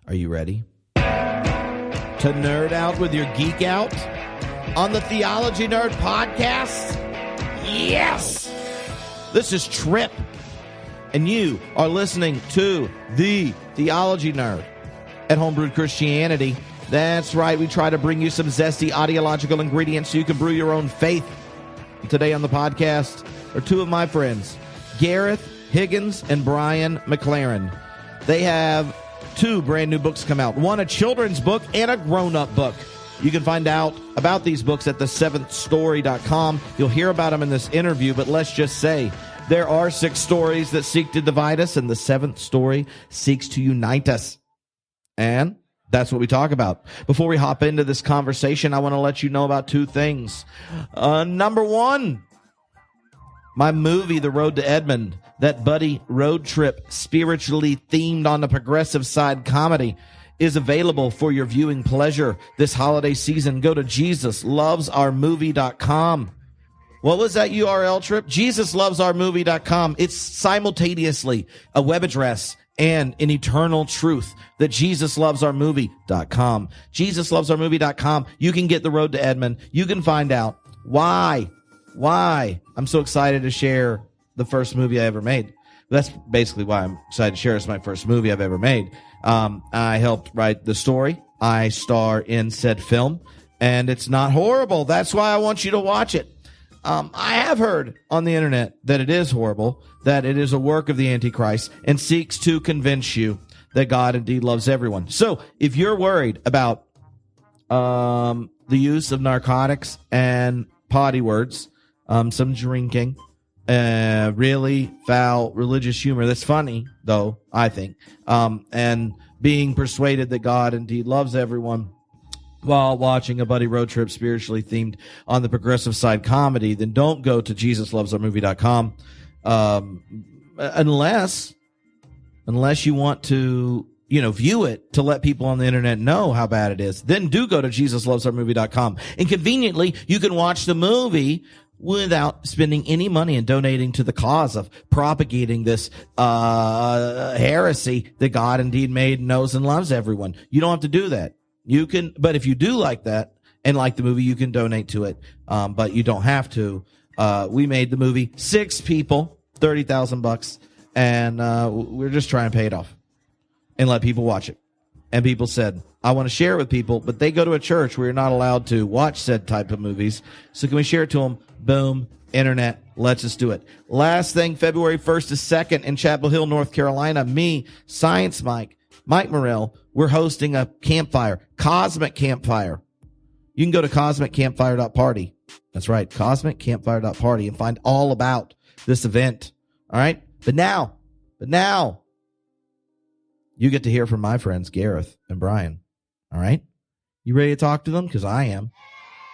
Are you ready to nerd out with your geek out on the Theology Nerd Podcast? Yes! This is Trip, and you are listening to the Theology Nerd at Homebrewed Christianity. That's right, we try to bring you some zesty ideological ingredients so you can brew your own faith. And today on the podcast are two of my friends, Gareth, Higgins, and Brian McLaren. They have two brand new books come out, one a children's book and a grown-up book. You can find out about these books at the7thstory.com. You'll hear about them in this interview, but let's just say there are 6 stories that seek to divide us, and the 7th story seeks to unite us. And that's what we talk about. Before we hop into this conversation, I want to let you know about 2 things. Number 1, my movie, The Road to Edmond, that buddy road trip, spiritually themed on the progressive side comedy, is available for your viewing pleasure this holiday season. Go to JesusLovesOurMovie.com. What was that URL, Trip? JesusLovesOurMovie.com. It's simultaneously a web address and an eternal truth. That JesusLovesOurMovie.com. JesusLovesOurMovie.com. You can get The Road to Edmond. You can find out why I'm so excited to share the first movie I ever made. That's basically why I'm excited to share. It's my first movie I've ever made. I helped write the story. I star in said film, and it's not horrible. That's why I want you to watch it. I have heard on the internet that it is horrible, that it is a work of the Antichrist, and seeks to convince you that God indeed loves everyone. So if you're worried about the use of narcotics and potty words, some drinking, really foul religious humor that's funny, though, I think, and being persuaded that God indeed loves everyone while watching a buddy road trip spiritually themed on the progressive side comedy, then don't go to JesusLovesOurMovie.com unless you want to, view it to let people on the internet know how bad it is. Then do go to JesusLovesOurMovie.com. And conveniently, you can watch the movie without spending any money and donating to the cause of propagating this heresy that God indeed made, knows, and loves everyone. You don't have to do that. You can, but if you do like that and like the movie, you can donate to it. But you don't have to. We made the movie, 6 people, $30,000, and we're just trying to pay it off and let people watch it. And people said, I want to share it with people, but they go to a church where you're not allowed to watch said type of movies. So can we share it to them? Boom. Internet. Let's just do it. Last thing, February 1st to 2nd in Chapel Hill, North Carolina, me, Science Mike Morrell, we're hosting a campfire, Cosmic Campfire. You can go to cosmiccampfire.party. That's right, cosmiccampfire.party, and find all about this event. All right? But now, you get to hear from my friends, Gareth and Brian. All right? You ready to talk to them? Because I am.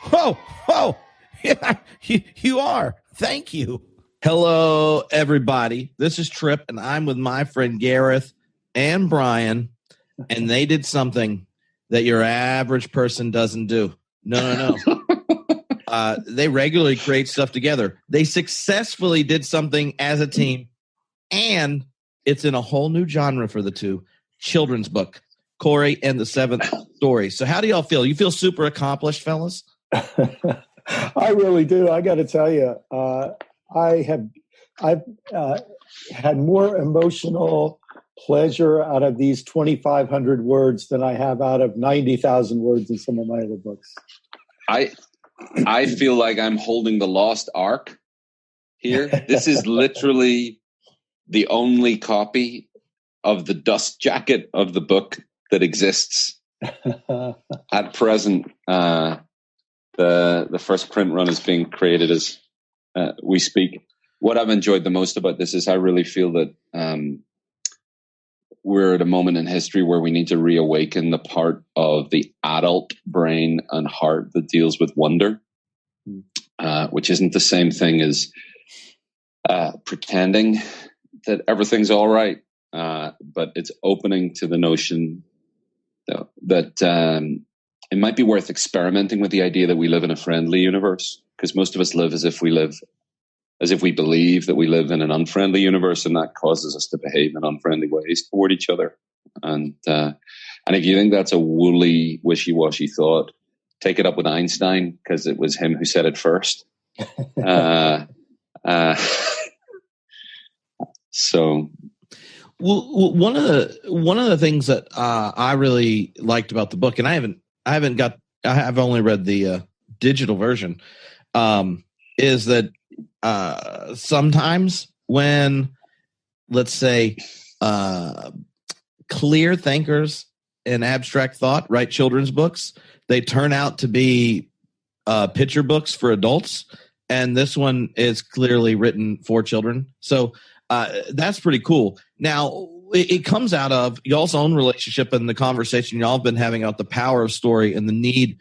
Whoa! Yeah, you are. Thank you. Hello, everybody. This is Trip, and I'm with my friend Gareth and Brian, and they did something that your average person doesn't do. No. They regularly create stuff together. They successfully did something as a team, and it's in a whole new genre for the two. Children's book, Cory and the 7th Story. So how do y'all feel? You feel super accomplished, fellas? I really do. I got to tell you, I've had more emotional pleasure out of these 2,500 words than I have out of 90,000 words in some of my other books. I feel like I'm holding the lost ark here. This is literally the only copy of the dust jacket of the book that exists at present. The first print run is being created as we speak. What I've enjoyed the most about this is I really feel that we're at a moment in history where we need to reawaken the part of the adult brain and heart that deals with wonder, which isn't the same thing as pretending that everything's all right. But it's opening to the notion that it might be worth experimenting with the idea that we live in a friendly universe, because most of us live as if we believe that we live in an unfriendly universe, and that causes us to behave in unfriendly ways toward each other. And if you think that's a woolly, wishy-washy thought, take it up with Einstein, because it was him who said it first. So, well, one of the things that I really liked about the book, and I have only read the digital version, is that sometimes when, let's say, clear thinkers in abstract thought write children's books, they turn out to be picture books for adults, and this one is clearly written for children. So that's pretty cool. Now, it comes out of y'all's own relationship and the conversation y'all have been having about the power of story and the need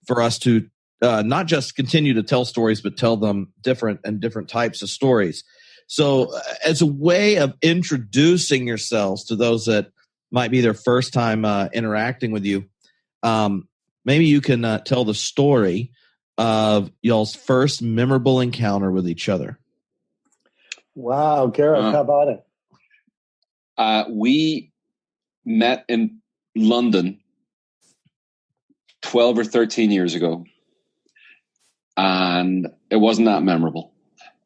for us to not just continue to tell stories, but tell them different types of stories. So as a way of introducing yourselves to those that might be their first time interacting with you, maybe you can tell the story of y'all's first memorable encounter with each other. Wow, Gareth, how about it? We met in London 12 or 13 years ago, and it wasn't that memorable.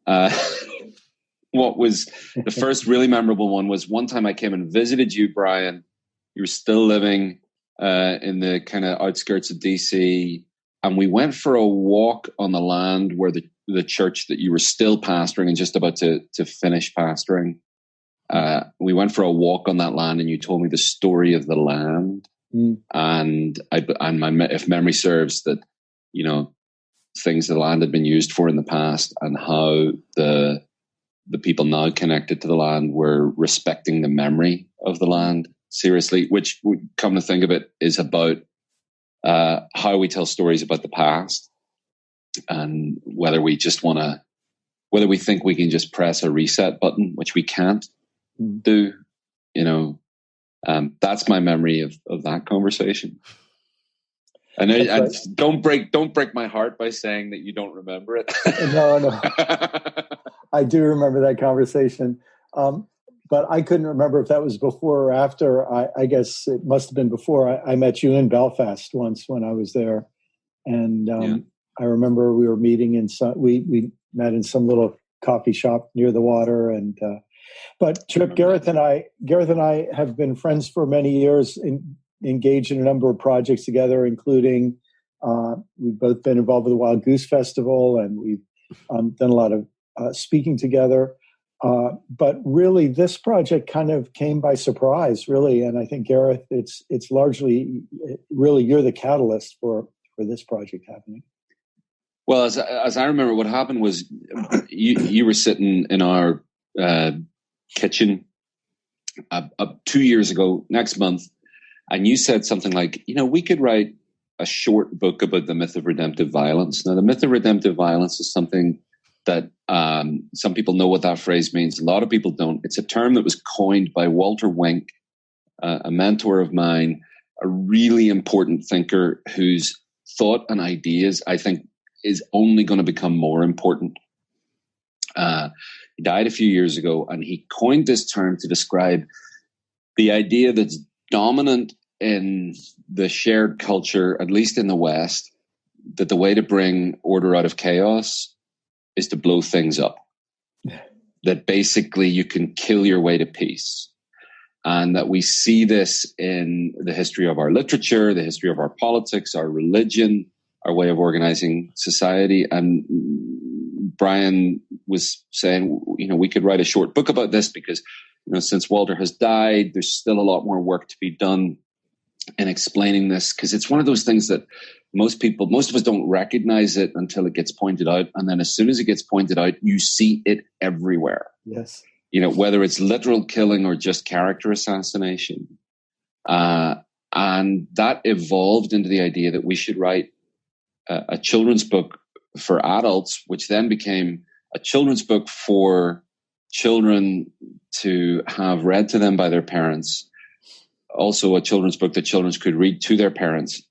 What was the first really memorable one was one time I came and visited you, Brian. You were still living in the kind of outskirts of DC, and we went for a walk on the land where the church that you were still pastoring and just about to finish pastoring. We went for a walk on that land, and you told me the story of the land. And if memory serves, that, you know, things the land had been used for in the past, and how the people now connected to the land were respecting the memory of the land seriously, which, come to think of it, is about how we tell stories about the past, and whether we think we can just press a reset button, which we can't do. You know, that's my memory of that conversation. And right. Don't break my heart by saying that you don't remember it. No. I do remember that conversation. But I couldn't remember if that was before or after. I guess it must have been before. I met you in Belfast once when I was there. And I remember we were meeting we met in some little coffee shop near the water. And but Trip, Gareth and I have been friends for many years, engaged in a number of projects together, including we've both been involved with the Wild Goose Festival, and we've done a lot of speaking together. But really, this project kind of came by surprise, really. And I think, Gareth, it's largely, really, you're the catalyst for this project happening. Well, as I remember, what happened was you were sitting in our kitchen 2 years ago, next month, and you said something like, you know, we could write a short book about the myth of redemptive violence. Now, the myth of redemptive violence is something that some people know what that phrase means. A lot of people don't. It's a term that was coined by Walter Wink, a mentor of mine, a really important thinker whose thought and ideas, I think, is only going to become more important. He died a few years ago, and he coined this term to describe the idea that's dominant in the shared culture, at least in the West, that the way to bring order out of chaos is to blow things up. That basically you can kill your way to peace. And that we see this in the history of our literature, the history of our politics, our religion, our way of organizing society. And Brian was saying, you know, we could write a short book about this because, you know, since Walter has died, there's still a lot more work to be done in explaining this, because it's one of those things that most of us don't recognize it until it gets pointed out. And then as soon as it gets pointed out, you see it everywhere. Yes. You know, whether it's literal killing or just character assassination. And that evolved into the idea that we should write a children's book for adults, which then became a children's book for children to have read to them by their parents. Also a children's book that children could read to their parents,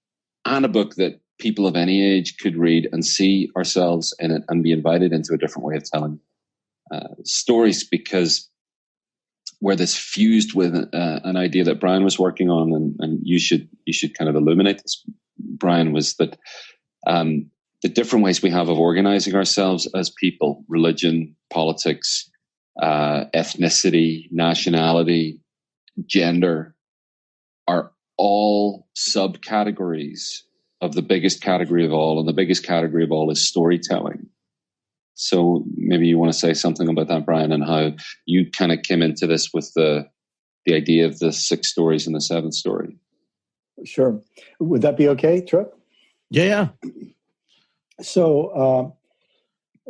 and a book that people of any age could read and see ourselves in it and be invited into a different way of telling stories. Because where this fused with an idea that Brian was working on, and you should kind of illuminate this, Brian, was that the different ways we have of organizing ourselves as people, religion, politics, ethnicity, nationality, gender, are all subcategories of the biggest category of all, and the biggest category of all is storytelling. So maybe you want to say something about that, Brian, and how you kind of came into this with the idea of the 6 stories and the 7th story. Sure. Would that be okay, Trip? Yeah. So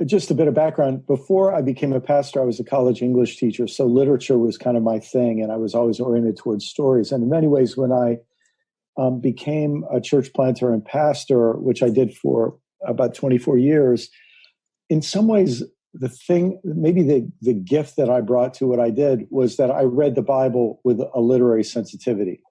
just a bit of background. Before I became a pastor, I was a college English teacher. So literature was kind of my thing, and I was always oriented towards stories. And in many ways, when I became a church planter and pastor, which I did for about 24 years, in some ways, the thing, maybe the gift that I brought to what I did was that I read the Bible with a literary sensitivity.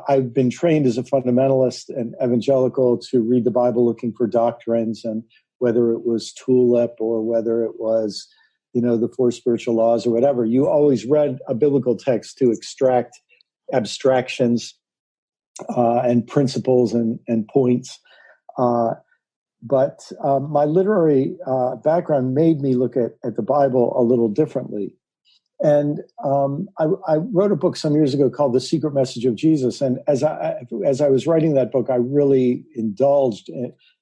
I've been trained as a fundamentalist and evangelical to read the Bible looking for doctrines, and whether it was tulip or whether it was, the 4 spiritual laws or whatever, you always read a biblical text to extract abstractions and principles and points. But my literary background made me look at the Bible a little differently. And I wrote a book some years ago called The Secret Message of Jesus. And as I was writing that book, I really indulged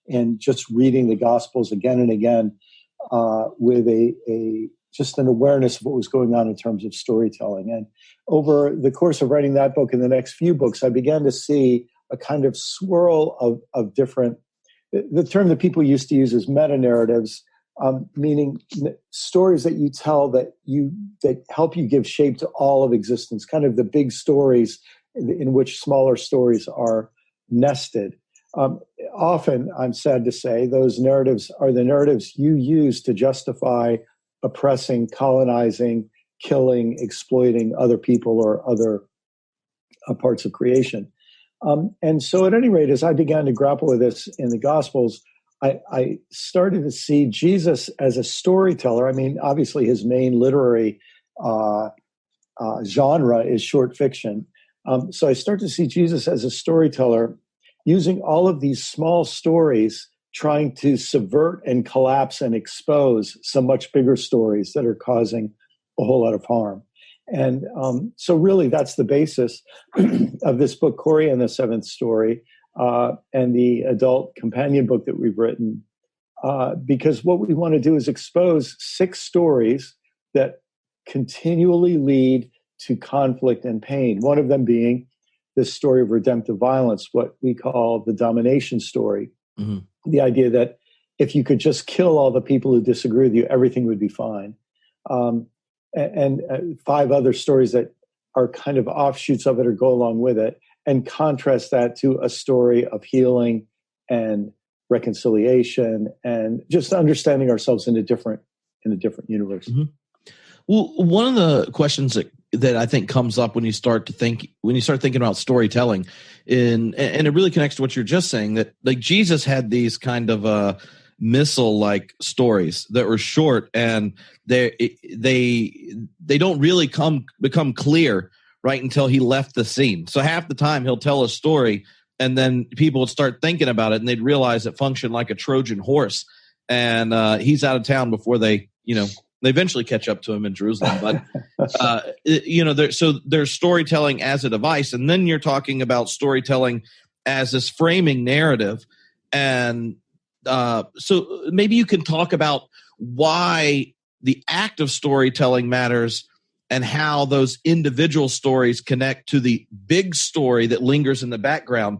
in just reading the Gospels again and again with just an awareness of what was going on in terms of storytelling. And over the course of writing that book and the next few books, I began to see a kind of swirl of different. The term that people used to use is meta-narratives, meaning stories that you tell that help you give shape to all of existence, kind of the big stories in which smaller stories are nested. Often, I'm sad to say, those narratives are the narratives you use to justify oppressing, colonizing, killing, exploiting other people or other parts of creation. And so at any rate, as I began to grapple with this in the Gospels, I started to see Jesus as a storyteller. I mean, obviously his main literary genre is short fiction. So I start to see Jesus as a storyteller using all of these small stories, trying to subvert and collapse and expose some much bigger stories that are causing a whole lot of harm. And so really that's the basis of this book, Cory and the 7th Story, and the adult companion book that we've written, because what we want to do is expose 6 stories that continually lead to conflict and pain. One of them being this story of redemptive violence, what we call the domination story. Mm-hmm. The idea that if you could just kill all the people who disagree with you, everything would be fine. And 5 other stories that are kind of offshoots of it or go along with it, and contrast that to a story of healing and reconciliation and just understanding ourselves in a different universe. Mm-hmm. Well, one of the questions that I think comes up when you start thinking about storytelling, and it really connects to what you're just saying, that like Jesus had these kind of missile-like stories that were short, and they don't really become clear right until he left the scene. So half the time he'll tell a story, and then people would start thinking about it, and they'd realize it functioned like a Trojan horse, and he's out of town before they eventually catch up to him in Jerusalem. But there's storytelling as a device, and then you're talking about storytelling as this framing narrative, and so maybe you can talk about why the act of storytelling matters and how those individual stories connect to the big story that lingers in the background.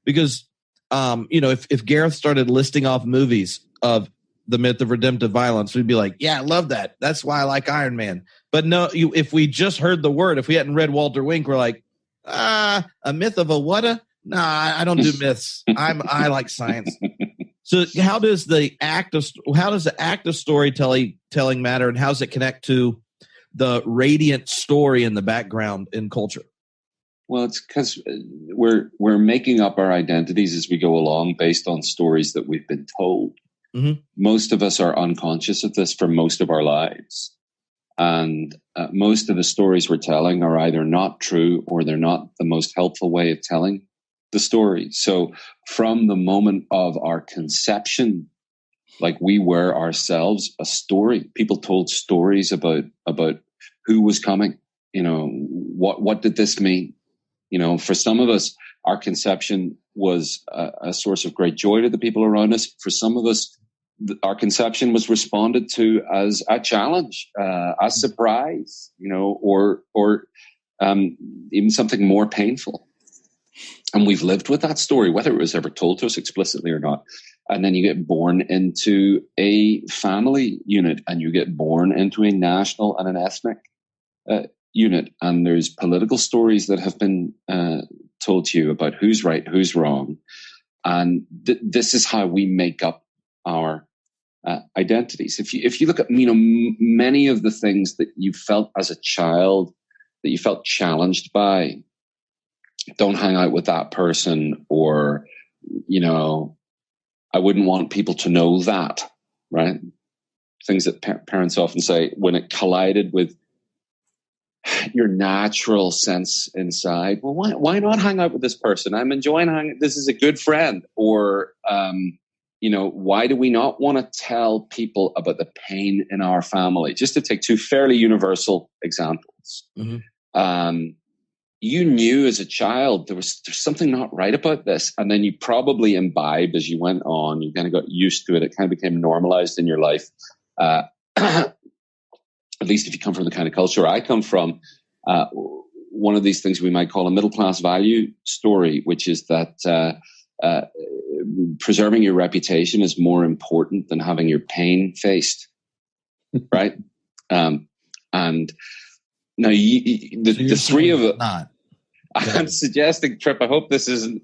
Because, if Gareth started listing off movies of the myth of redemptive violence, we'd be like, yeah, I love that. That's why I like Iron Man. But no, if we just heard the word, if we hadn't read Walter Wink, we're like, a myth of a what? Nah, I don't do myths. I like science. So how does the act of storytelling matter, and how does it connect to the radiant story in the background in culture? Well, it's because we're making up our identities as we go along based on stories that we've been told. Mm-hmm. Most of us are unconscious of this for most of our lives. And most of the stories we're telling are either not true or they're not the most helpful way of telling the story. So from the moment of our conception, like we were ourselves a story. People told stories about who was coming. What did this mean? For some of us, our conception was a source of great joy to the people around us. For some of us, our conception was responded to as a challenge, a surprise, or even something more painful. And we've lived with that story, whether it was ever told to us explicitly or not. And then you get born into a family unit, and you get born into a national and an ethnic unit. And there's political stories that have been told to you about who's right, who's wrong. And this is how we make up our identities. If you look at many of the things that you felt as a child that you felt challenged by, don't hang out with that person, or I wouldn't want people to know that, right? Things that parents often say when it collided with your natural sense inside. Well, why not hang out with this person? I'm enjoying hanging. This is a good friend. Or why do we not want to tell people about the pain in our family? Just to take two fairly universal examples. Mm-hmm. You knew as a child there's something not right about this. And then you probably imbibed as you went on. You kind of got used to it. It kind of became normalized in your life. At least if you come from the kind of culture I come from, one of these things we might call a middle-class value story, which is that preserving your reputation is more important than having your pain faced, right? And now the three of it. I'm suggesting, Trip, I hope this isn't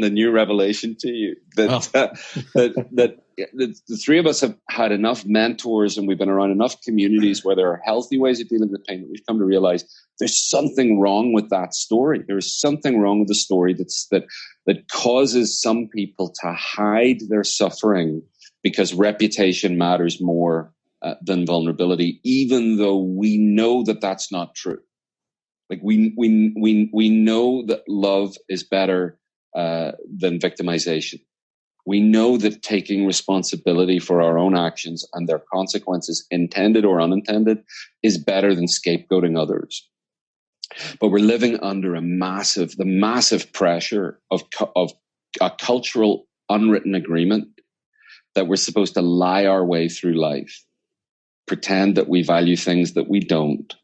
a new revelation to you, that the three of us have had enough mentors and we've been around enough communities where there are healthy ways of dealing with pain that we've come to realize there's something wrong with that story. There's something wrong with the story that causes some people to hide their suffering because reputation matters more than vulnerability, even though we know that that's not true. Like we know that love is better than victimization. We know that taking responsibility for our own actions and their consequences, intended or unintended, is better than scapegoating others. But we're living under the massive pressure of a cultural unwritten agreement that we're supposed to lie our way through life, pretend that we value things that we don't,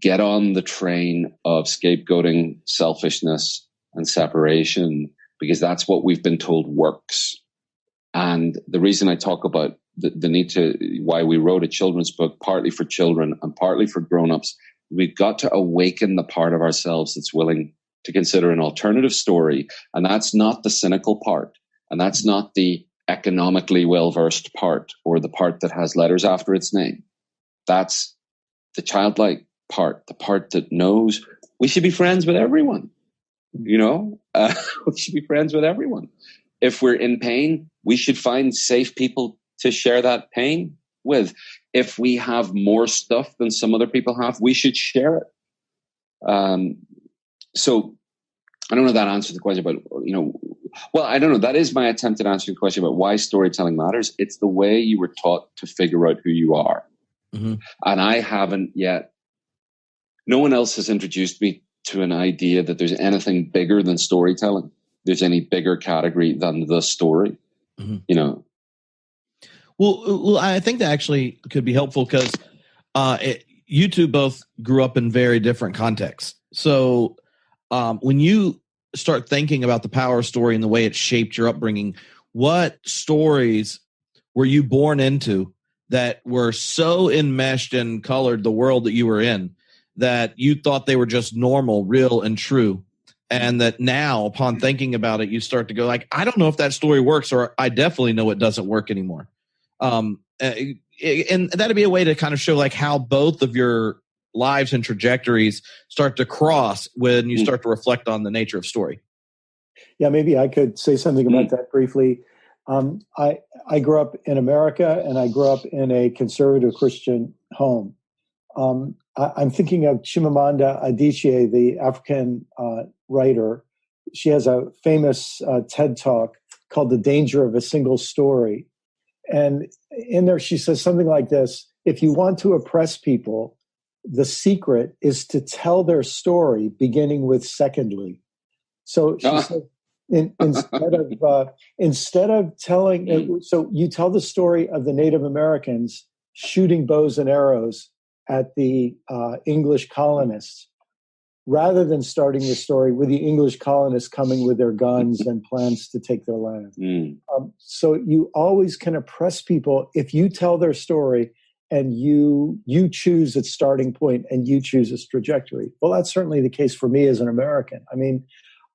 get on the train of scapegoating, selfishness, and separation, because that's what we've been told works. And the reason I talk about the need to, why we wrote a children's book, partly for children and partly for grown-ups, we've got to awaken the part of ourselves that's willing to consider an alternative story. And that's not the cynical part. And that's not the economically well-versed part or the part that has letters after its name. That's the childlike part, the part that knows we should be friends with everyone. We should be friends with everyone. If we're in pain, we should find safe people to share that pain with. If we have more stuff than some other people have, we should share it. So I don't know if that answers the question about, well, I don't know. That is my attempt at answering the question about why storytelling matters. It's the way you were taught to figure out who you are. Mm-hmm. And I haven't yet. No one else has introduced me to an idea that there's anything bigger than storytelling. There's any bigger category than the story, Mm-hmm. Well, I think that actually could be helpful because you two both grew up in very different contexts. So when you start thinking about the power of story and the way it shaped your upbringing, what stories were you born into that were so enmeshed and colored the world that you were in that you thought they were just normal, real, and true, and that now, upon thinking about it, you start to go like, I don't know if that story works, or I definitely know it doesn't work anymore. And that'd be a way to kind of show like how both of your lives and trajectories start to cross when you start to reflect on the nature of story. Yeah, maybe I could say something about that briefly. I grew up in America, and I grew up in a conservative Christian home. I'm thinking of Chimamanda Adichie, the African writer. She has a famous TED Talk called The Danger of a Single Story. And in there, she says something like this: if you want to oppress people, the secret is to tell their story, beginning with secondly. So she said, instead of telling, so you tell the story of the Native Americans shooting bows and arrows at the English colonists, rather than starting the story with the English colonists coming with their guns and plans to take their land. So you always can oppress people if you tell their story and you choose its starting point and you choose its trajectory. Well, that's certainly the case for me as an American. I mean,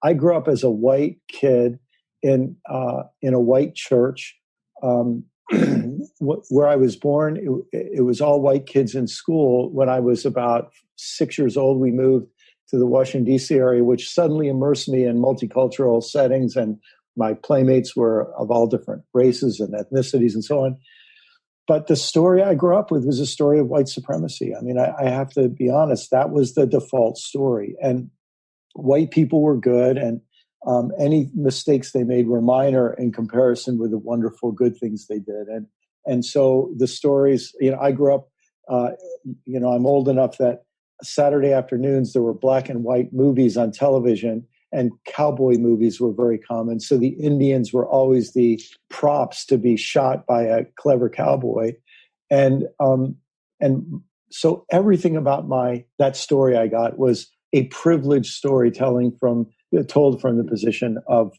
I grew up as a white kid in a white church. Where I was born, it was all white kids in school. When I was about 6 years old, we moved to the Washington, D.C. area, which suddenly immersed me in multicultural settings, and my playmates were of all different races and ethnicities and so on. But the story I grew up with was a story of white supremacy. I mean, I have to be honest, that was the default story. And white people were good, and any mistakes they made were minor in comparison with the wonderful good things they did. And so the stories, I grew up, I'm old enough that Saturday afternoons, there were black and white movies on television, and cowboy movies were very common. So the Indians were always the props to be shot by a clever cowboy. And so everything about that story I got was a privileged storytelling told from the position of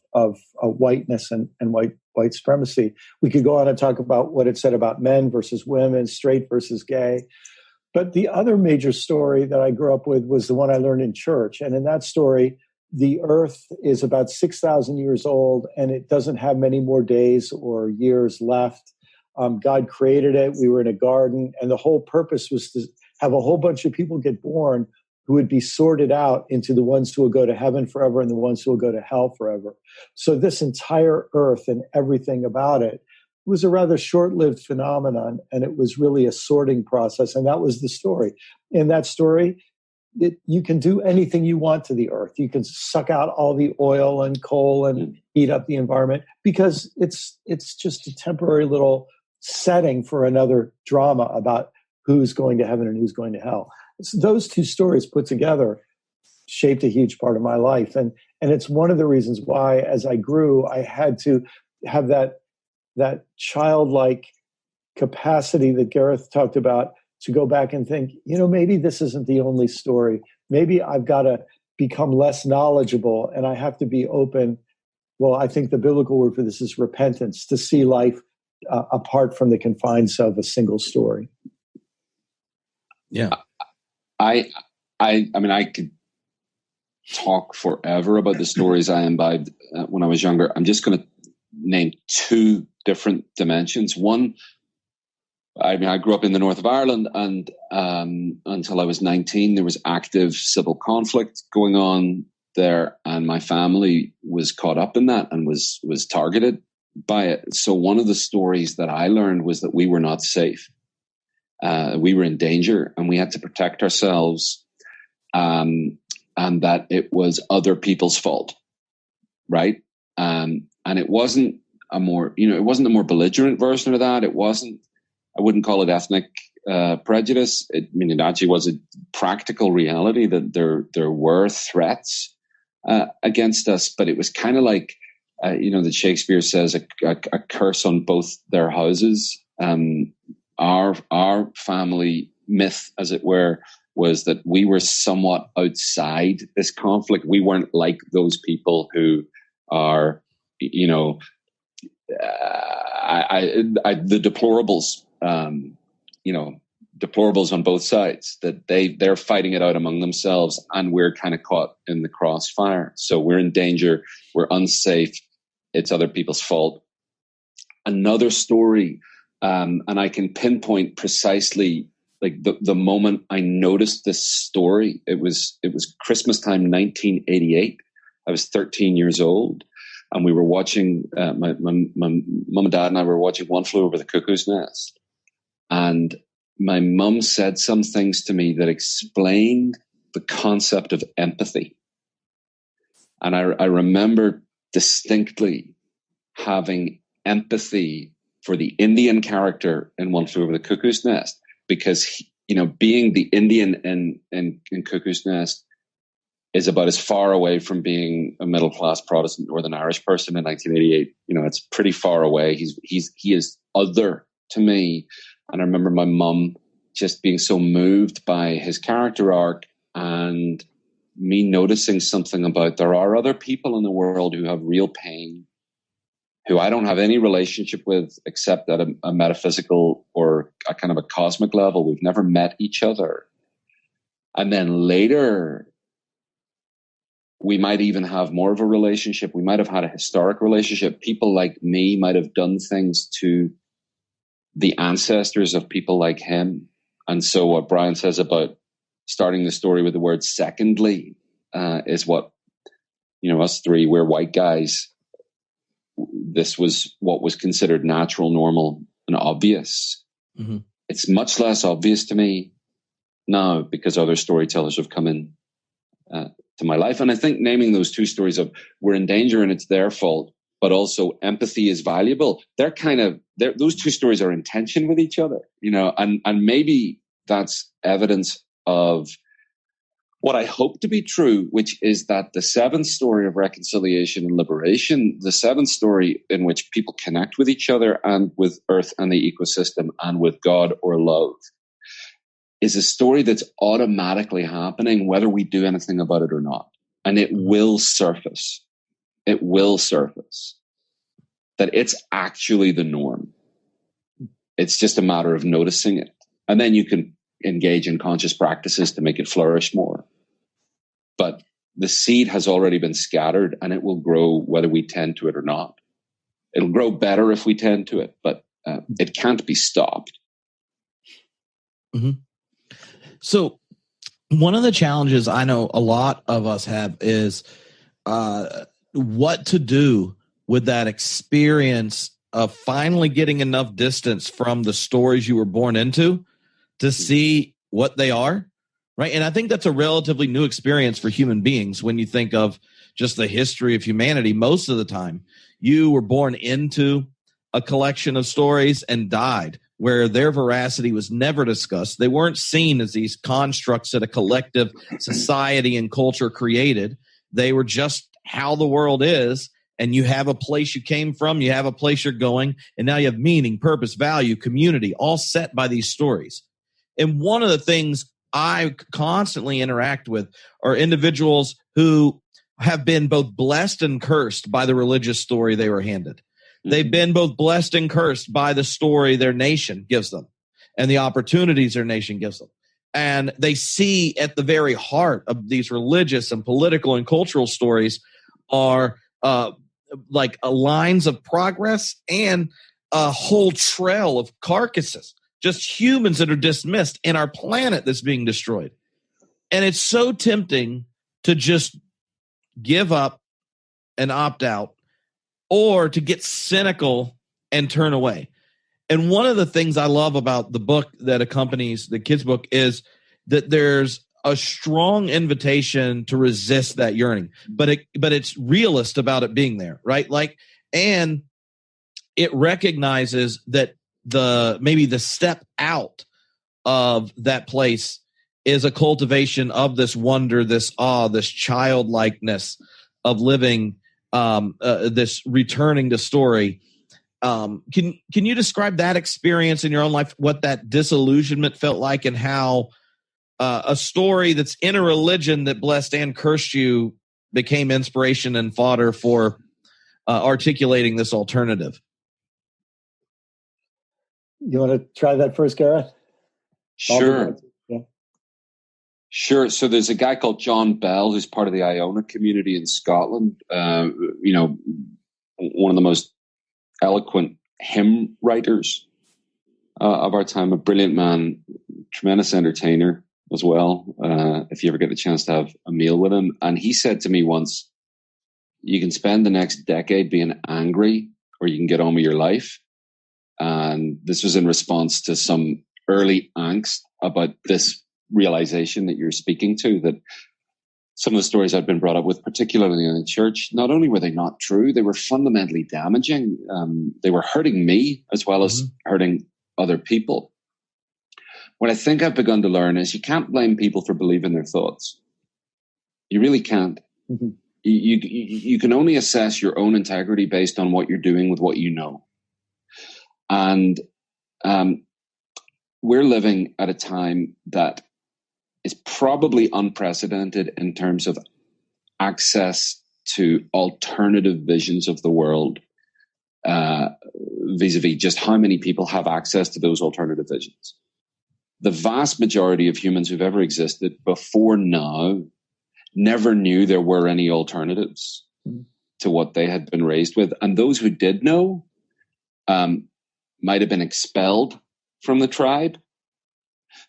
whiteness and white supremacy. We could go on and talk about what it said about men versus women, straight versus gay. But the other major story that I grew up with was the one I learned in church. And in that story, the earth is about 6,000 years old, and it doesn't have many more days or years left. God created it. We were in a garden, and the whole purpose was to have a whole bunch of people get born who would be sorted out into the ones who will go to heaven forever and the ones who will go to hell forever. So this entire earth and everything about it was a rather short-lived phenomenon, and it was really a sorting process, and that was the story. In that story, you can do anything you want to the earth. You can suck out all the oil and coal and heat up the environment, because it's just a temporary little setting for another drama about who's going to heaven and who's going to hell. So those two stories put together shaped a huge part of my life. And it's one of the reasons why, as I grew, I had to have that childlike capacity that Gareth talked about to go back and think, maybe this isn't the only story. Maybe I've got to become less knowledgeable, and I have to be open. Well, I think the biblical word for this is repentance, to see life apart from the confines of a single story. Yeah. I mean, I could talk forever about the stories I imbibed when I was younger. I'm just going to name two different dimensions. One, I grew up in the north of Ireland, and until I was 19, there was active civil conflict going on there, and my family was caught up in that and was targeted by it. So one of the stories that I learned was that we were not safe. We were in danger, and we had to protect ourselves, and that it was other people's fault, right? And it wasn't a more belligerent version of that. I wouldn't call it ethnic prejudice. It actually was a practical reality that there were threats against us, but it was kind of like, that Shakespeare says a curse on both their houses. Our family myth, as it were, was that we were somewhat outside this conflict. We weren't like those people who are, the deplorables, deplorables on both sides, that they're fighting it out among themselves, and we're kind of caught in the crossfire. So we're in danger. We're unsafe. It's other people's fault. Another story, and I can pinpoint precisely like the moment I noticed this story. It was Christmas time, 1988. I was 13 years old, and we were watching. My mom and dad and I were watching One Flew Over the Cuckoo's Nest, and my mum said some things to me that explained the concept of empathy. And I remember distinctly having empathy for the Indian character in One Flew Over the Cuckoo's Nest, because, being the Indian in Cuckoo's Nest is about as far away from being a middle-class Protestant Northern Irish person in 1988. It's pretty far away. He is other to me. And I remember my mum just being so moved by his character arc, and me noticing something about there are other people in the world who have real pain, who I don't have any relationship with except at a metaphysical or a kind of a cosmic level. We've never met each other. And then later, we might even have more of a relationship. We might have had a historic relationship. People like me might have done things to the ancestors of people like him. And so what Brian says about starting the story with the word secondly is what, us three, we're white guys. This was what was considered natural, normal, and obvious. Mm-hmm. It's much less obvious to me now because other storytellers have come in to my life. And I think naming those two stories of we're in danger and it's their fault, but also empathy is valuable. Those two stories are in tension with each other, and maybe that's evidence of what I hope to be true, which is that the seventh story of reconciliation and liberation, the seventh story in which people connect with each other and with Earth and the ecosystem and with God or love, is a story that's automatically happening whether we do anything about it or not. And it will surface. It will surface. That it's actually the norm. It's just a matter of noticing it. And then you can engage in conscious practices to make it flourish more. But the seed has already been scattered, and it will grow whether we tend to it or not. It'll grow better if we tend to it, but it can't be stopped. Mm-hmm. So one of the challenges I know a lot of us have is what to do with that experience of finally getting enough distance from the stories you were born into to see what they are, right? And I think that's a relatively new experience for human beings when you think of just the history of humanity. Most of the time, you were born into a collection of stories and died where their veracity was never discussed. They weren't seen as these constructs that a collective society and culture created. They were just how the world is. And you have a place you came from, you have a place you're going, and now you have meaning, purpose, value, community, all set by these stories. And one of the things I constantly interact with are individuals who have been both blessed and cursed by the religious story they were handed. Mm-hmm. They've been both blessed and cursed by the story their nation gives them and the opportunities their nation gives them. And they see at the very heart of these religious and political and cultural stories are like lines of progress and a whole trail of carcasses, just humans that are dismissed and our planet that's being destroyed. And it's so tempting to just give up and opt out or to get cynical and turn away. And one of the things I love about the book that accompanies the kids' book is that there's a strong invitation to resist that yearning, but it's realist about it being there, right? And it recognizes that maybe the step out of that place is a cultivation of this wonder, this awe, this childlikeness of living, this returning to story. Can you describe that experience in your own life, what that disillusionment felt like, and how a story that's in a religion that blessed and cursed you became inspiration and fodder for articulating this alternative? You want to try that first, Gareth? Sure. Yeah. Sure. So there's a guy called John Bell who's part of the Iona community in Scotland. One of the most eloquent hymn writers of our time, a brilliant man, tremendous entertainer as well, if you ever get the chance to have a meal with him. And he said to me once, you can spend the next decade being angry, or you can get on with your life. And this was in response to some early angst about this realization that you're speaking to, that some of the stories I've been brought up with, particularly in the church, not only were they not true, they were fundamentally damaging. They were hurting me as well as hurting other people. What I think I've begun to learn is you can't blame people for believing their thoughts. You really can't. Mm-hmm. You can only assess your own integrity based on what you're doing with what you know. And we're living at a time that is probably unprecedented in terms of access to alternative visions of the world, vis-a-vis just how many people have access to those alternative visions. The vast majority of humans who've ever existed before now never knew there were any alternatives to what they had been raised with. And those who did know might have been expelled from the tribe,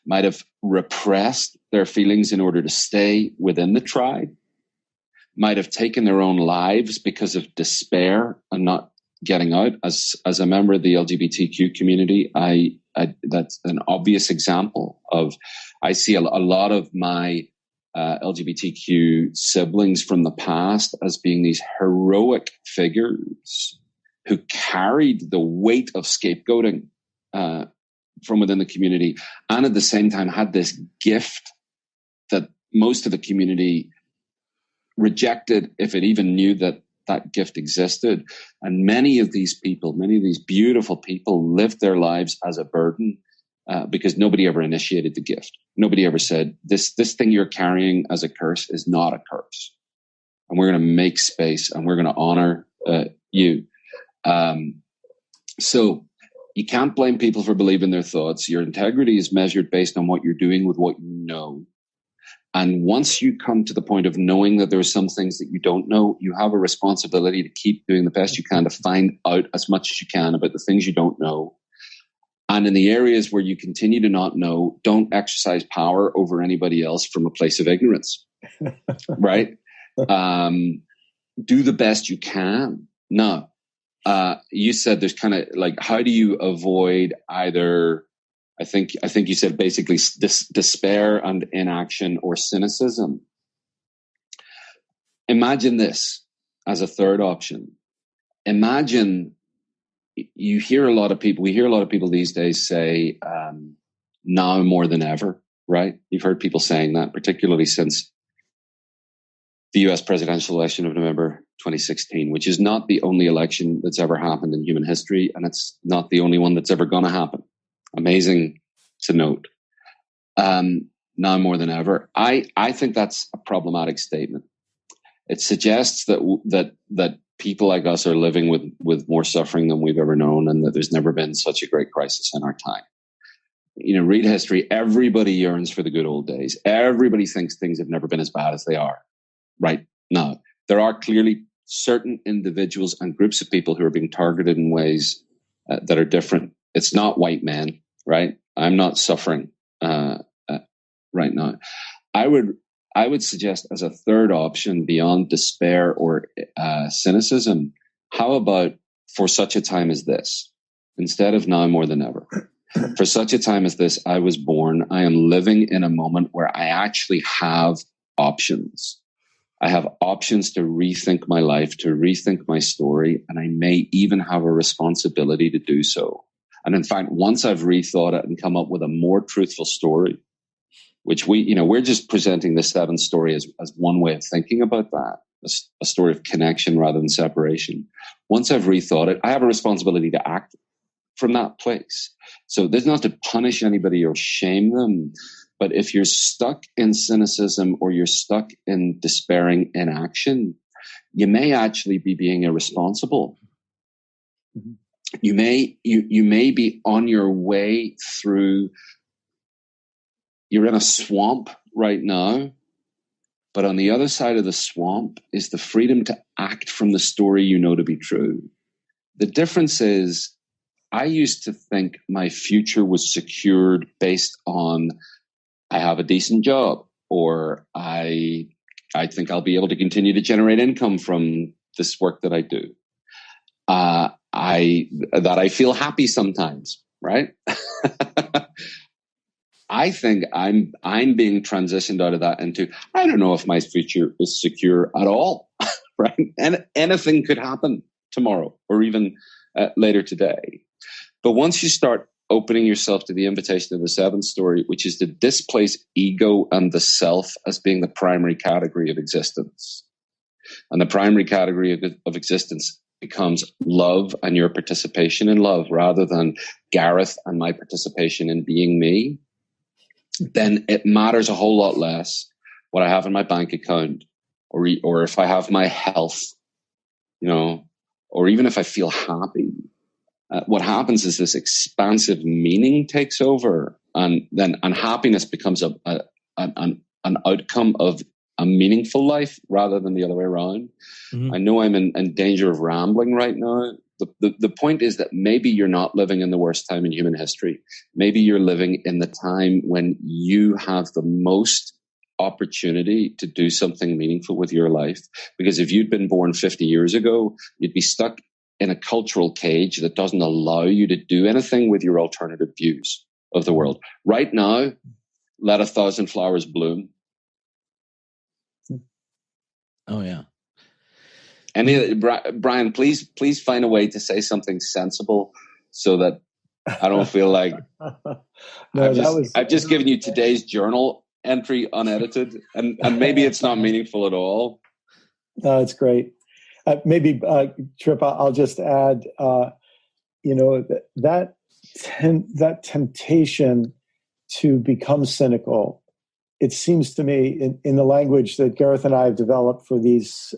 might have repressed their feelings in order to stay within the tribe, might have taken their own lives because of despair and not getting out. As a member of the LGBTQ community, I that's an obvious example of, I see a lot of my LGBTQ siblings from the past as being these heroic figures who carried the weight of scapegoating from within the community, and at the same time had this gift that most of the community rejected if it even knew that that gift existed. And many of these people, many of these beautiful people, lived their lives as a burden because nobody ever initiated the gift. Nobody ever said, this thing you're carrying as a curse is not a curse. And we're going to make space and we're going to honor you. So you can't blame people for believing their thoughts. Your integrity is measured based on what you're doing with what you know. And once you come to the point of knowing that there are some things that you don't know, you have a responsibility to keep doing the best you can to find out as much as you can about the things you don't know. And in the areas where you continue to not know, don't exercise power over anybody else from a place of ignorance, right? Do the best you can. Now, you said there's kind of like, how do you avoid either, I think you said basically despair and inaction or cynicism. Imagine this as a third option. Imagine we hear a lot of people these days say, now more than ever, right? You've heard people saying that, particularly since the US presidential election of November 2016, which is not the only election that's ever happened in human history. And it's not the only one that's ever going to happen. Amazing to note. Now more than ever. I think that's a problematic statement. It suggests that people like us are living with more suffering than we've ever known, and that there's never been such a great crisis in our time. You know, read history. Everybody yearns for the good old days. Everybody thinks things have never been as bad as they are right now. There are clearly certain individuals and groups of people who are being targeted in ways that are different. It's not white men, right? I'm not suffering right now. I would suggest as a third option beyond despair or cynicism, how about for such a time as this, instead of now more than ever? For such a time as this, I was born. I am living in a moment where I actually have options. I have options to rethink my life, to rethink my story, and I may even have a responsibility to do so. And in fact, once I've rethought it and come up with a more truthful story, which we're just presenting the seventh story as one way of thinking about that, a story of connection rather than separation. Once I've rethought it, I have a responsibility to act from that place. So there's not to punish anybody or shame them. But if you're stuck in cynicism or you're stuck in despairing inaction, you may actually be being irresponsible. Mm-hmm. You may be on your way through. You're in a swamp right now, but on the other side of the swamp is the freedom to act from the story you know to be true. The difference is, I used to think my future was secured based on I have a decent job, or I think I'll be able to continue to generate income from this work that I do. That I feel happy sometimes, right? I think I'm being transitioned out of that into, I don't know if my future is secure at all, right? And anything could happen tomorrow or even later today. But once you start opening yourself to the invitation of the seventh story, which is to displace ego and the self as being the primary category of existence. And the primary category of existence becomes love and your participation in love rather than Gareth and my participation in being me. Then it matters a whole lot less what I have in my bank account or if I have my health, or even if I feel happy. What happens is this expansive meaning takes over, and happiness becomes an outcome of a meaningful life rather than the other way around. Mm-hmm. I know I'm in danger of rambling right now. The point is that maybe you're not living in the worst time in human history. Maybe you're living in the time when you have the most opportunity to do something meaningful with your life. Because if you'd been born 50 years ago, you'd be stuck in a cultural cage that doesn't allow you to do anything with your alternative views of the world. Right now, let 1,000 flowers bloom. Oh, yeah. Brian, please find a way to say something sensible so that I don't feel like I've just given you today's journal entry unedited, and maybe it's not meaningful at all. No, it's great. Maybe, Trip, I'll just add, that temptation to become cynical, it seems to me in the language that Gareth and I have developed for these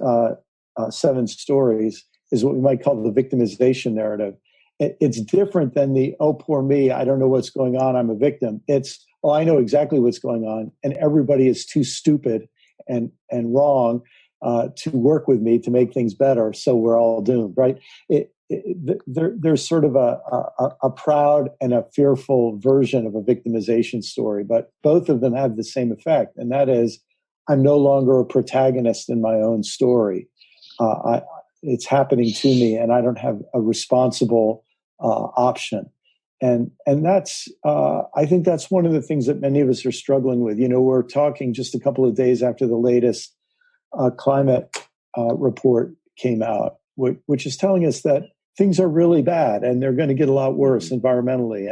7 stories is what we might call the victimization narrative. It's different than the, oh, poor me, I don't know what's going on, I'm a victim. It's, oh, I know exactly what's going on, and everybody is too stupid and wrong to work with me to make things better, so we're all doomed, right? There's sort of a proud and a fearful version of a victimization story, but both of them have the same effect, and that is, I'm no longer a protagonist in my own story. It's happening to me, and I don't have a responsible option. And that's, I think that's one of the things that many of us are struggling with. We're talking just a couple of days after the latest climate report came out, which is telling us that things are really bad and they're going to get a lot worse environmentally.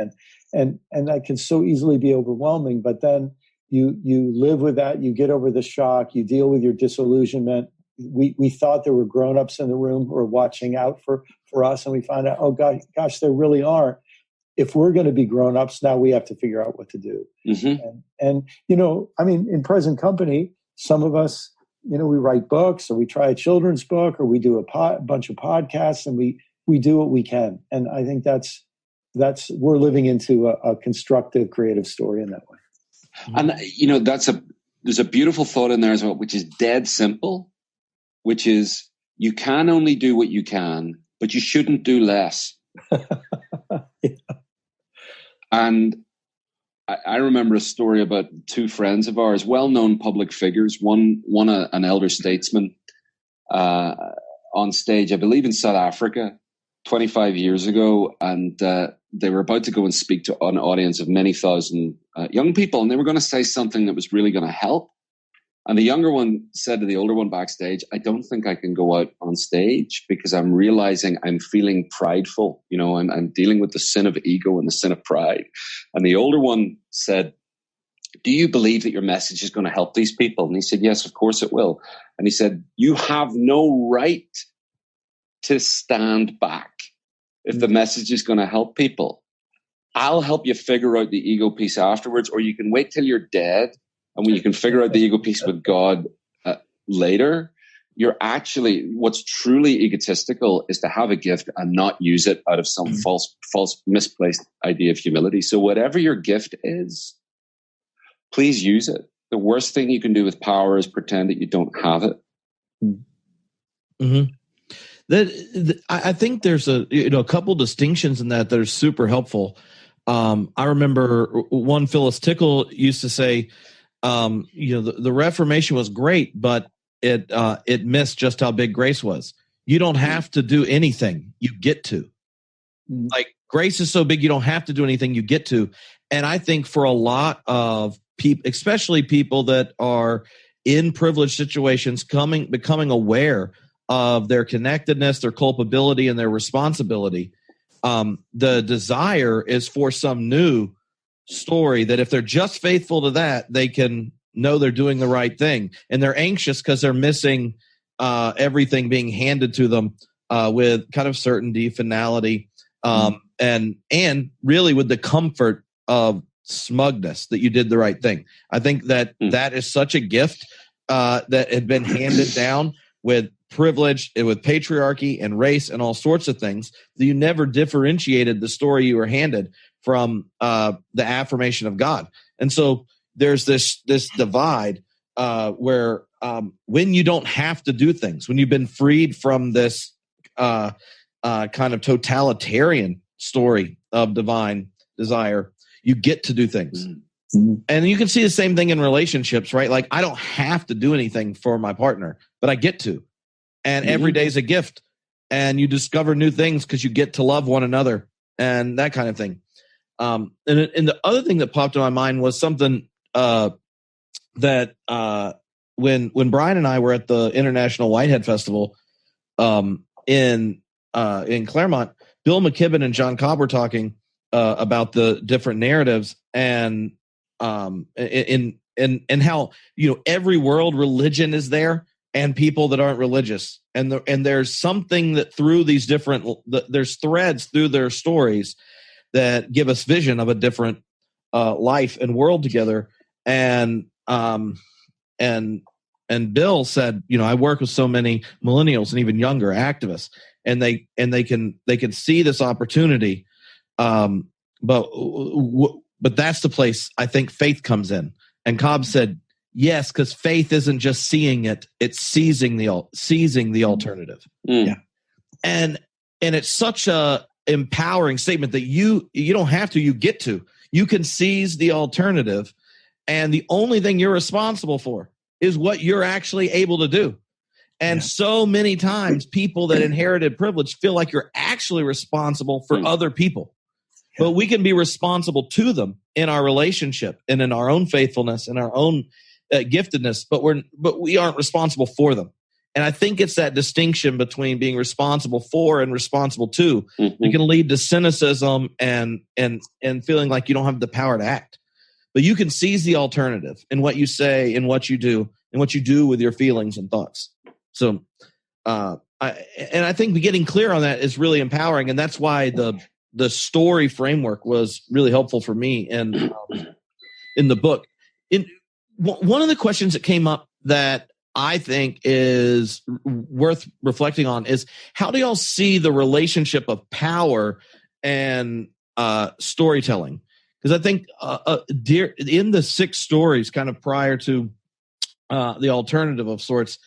And that can so easily be overwhelming. But then you live with that, you get over the shock, you deal with your disillusionment. We thought there were grown-ups in the room who were watching out for us, and we find out, oh, gosh, there really aren't. If we're going to be grown-ups, now we have to figure out what to do. Mm-hmm. And in present company, some of us, we write books, or we try a children's book, or we do a bunch of podcasts, and we do what we can. And I think that's we're living into a constructive, creative story in that way. And, there's a beautiful thought in there as well, which is dead simple, which is you can only do what you can, but you shouldn't do less. Yeah. And I remember a story about 2 friends of ours, well-known public figures, one an elder statesman on stage, I believe in South Africa, 25 years ago, and they were about to go and speak to an audience of many thousand young people, and they were going to say something that was really going to help. And the younger one said to the older one backstage, I don't think I can go out on stage because I'm realizing I'm feeling prideful. I'm dealing with the sin of ego and the sin of pride. And the older one said, do you believe that your message is going to help these people? And he said, yes, of course it will. And he said, you have no right to stand back if the message is going to help people. I'll help you figure out the ego piece afterwards, or you can wait till you're dead. And when you can figure out the ego piece with God later, you're actually, what's truly egotistical is to have a gift and not use it out of some false, misplaced idea of humility. So whatever your gift is, please use it. The worst thing you can do with power is pretend that you don't have it. Mm-hmm. I think there's a couple distinctions in that are super helpful. I remember one Phyllis Tickle used to say, the Reformation was great, but it missed just how big grace was. You don't have to do anything; you get to. Like grace is so big, you don't have to do anything, you get to. And I think for a lot of people, especially people that are in privileged situations, becoming aware of their connectedness, their culpability, and their responsibility, the desire is for some new story that if they're just faithful to that, they can know they're doing the right thing. And they're anxious because they're missing everything being handed to them with kind of certainty, finality, and really with the comfort of smugness that you did the right thing. I think that that is such a gift that had been handed down with privilege, with patriarchy and race and all sorts of things, that you never differentiated the story you were handed from the affirmation of God. And so there's this divide where when you don't have to do things, when you've been freed from this kind of totalitarian story of divine desire, you get to do things. And you can see the same thing in relationships, right? Like, I don't have to do anything for my partner, but I get to. And every day is a gift. And you discover new things because you get to love one another and that kind of thing. And the other thing that popped in my mind was something that when Brian and I were at the International Whitehead Festival in Claremont, Bill McKibben and John Cobb were talking about the different narratives and how, every world religion is there and people that aren't religious. And there's something that through these different, there's threads through their stories that give us vision of a different life and world together. And Bill said, I work with so many millennials and even younger activists, and they can see this opportunity. But that's the place I think faith comes in. And Cobb said, yes, because faith isn't just seeing it; it's seizing the alternative. Yeah, and it's such a empowering statement that you don't have to, you get to. You can seize the alternative, and the only thing you're responsible for is what you're actually able to do. And so many times people that inherited privilege feel like you're actually responsible for other people. But we can be responsible to them in our relationship and in our own faithfulness and our own giftedness, but we aren't responsible for them. And I think it's that distinction between being responsible for and responsible to that can lead to cynicism and feeling like you don't have the power to act. But you can seize the alternative in what you say and what you do and what you do with your feelings and thoughts. So, I think getting clear on that is really empowering, and that's why the story framework was really helpful for me in the book. One of the questions that came up that I think is worth reflecting on is, how do y'all see the relationship of power and storytelling? Because I think in the 6 stories kind of prior to the alternative of sorts,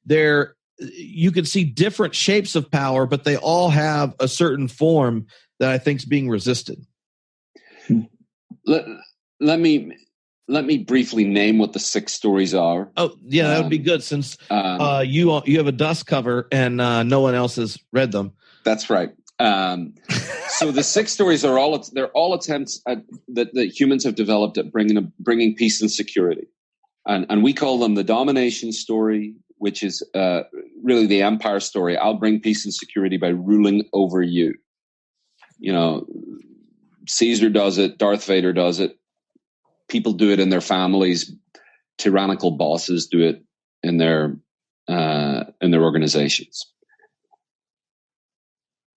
there you can see different shapes of power, but they all have a certain form that I think is being resisted. Let me briefly name what the 6 stories are. Oh, yeah, that would be good, since you have a dust cover and no one else has read them. That's right. So the 6 stories are all attempts that humans have developed at bringing peace and security, and we call them the domination story, which is really the empire story. I'll bring peace and security by ruling over you. Caesar does it. Darth Vader does it. People do it in their families. Tyrannical bosses do it in their organizations.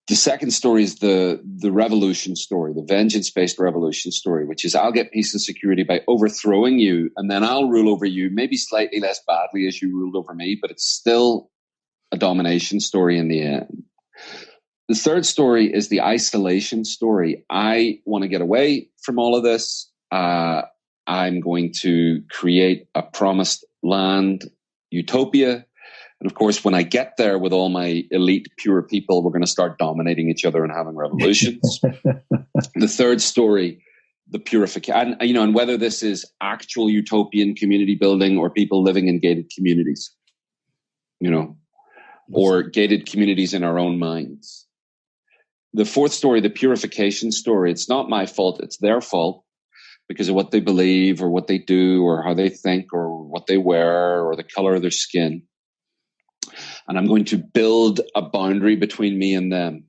The second story is the revolution story, the vengeance-based revolution story, which is, I'll get peace and security by overthrowing you, and then I'll rule over you, maybe slightly less badly as you ruled over me, but it's still a domination story in the end. The third story is the isolation story. I want to get away from all of this. I'm going to create a promised land utopia. And of course, when I get there with all my elite, pure people, we're going to start dominating each other and having revolutions. The third story, the purification, and whether this is actual utopian community building or people living in gated communities, or gated communities in our own minds. The fourth story, the purification story, it's not my fault, it's their fault because of what they believe or what they do or how they think or what they wear or the color of their skin. And I'm going to build a boundary between me and them.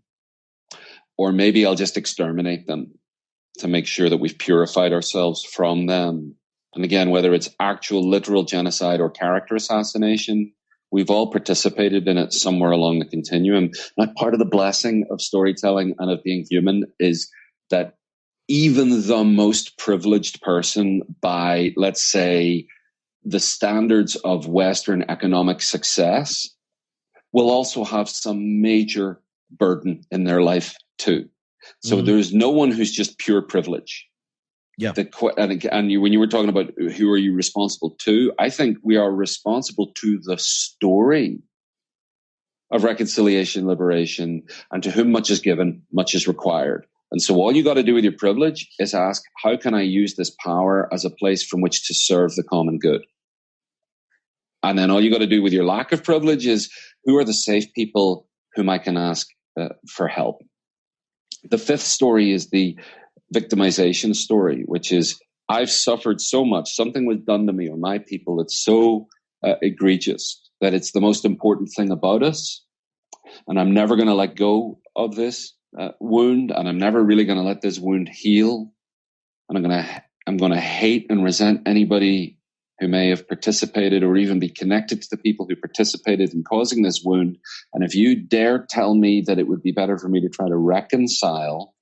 Or maybe I'll just exterminate them to make sure that we've purified ourselves from them. And again, whether it's actual literal genocide or character assassination, we've all participated in it somewhere along the continuum. Now, part of the blessing of storytelling and of being human is that even the most privileged person by, let's say, the standards of Western economic success will also have some major burden in their life too. So there's no one who's just pure privilege. Yeah. And when you were talking about who are you responsible to, I think we are responsible to the story of reconciliation, liberation, and to whom much is given, much is required. And so all you got to do with your privilege is ask, how can I use this power as a place from which to serve the common good? And then all you got to do with your lack of privilege is, who are the safe people whom I can ask for help? The fifth story is the victimization story, which is, I've suffered so much. Something was done to me or my people. It's so egregious that it's the most important thing about us. And I'm never going to let go of this wound. And I'm never really going to let this wound heal. And I'm going to hate and resent anybody who may have participated or even be connected to the people who participated in causing this wound. And if you dare tell me that it would be better for me to try to reconcile,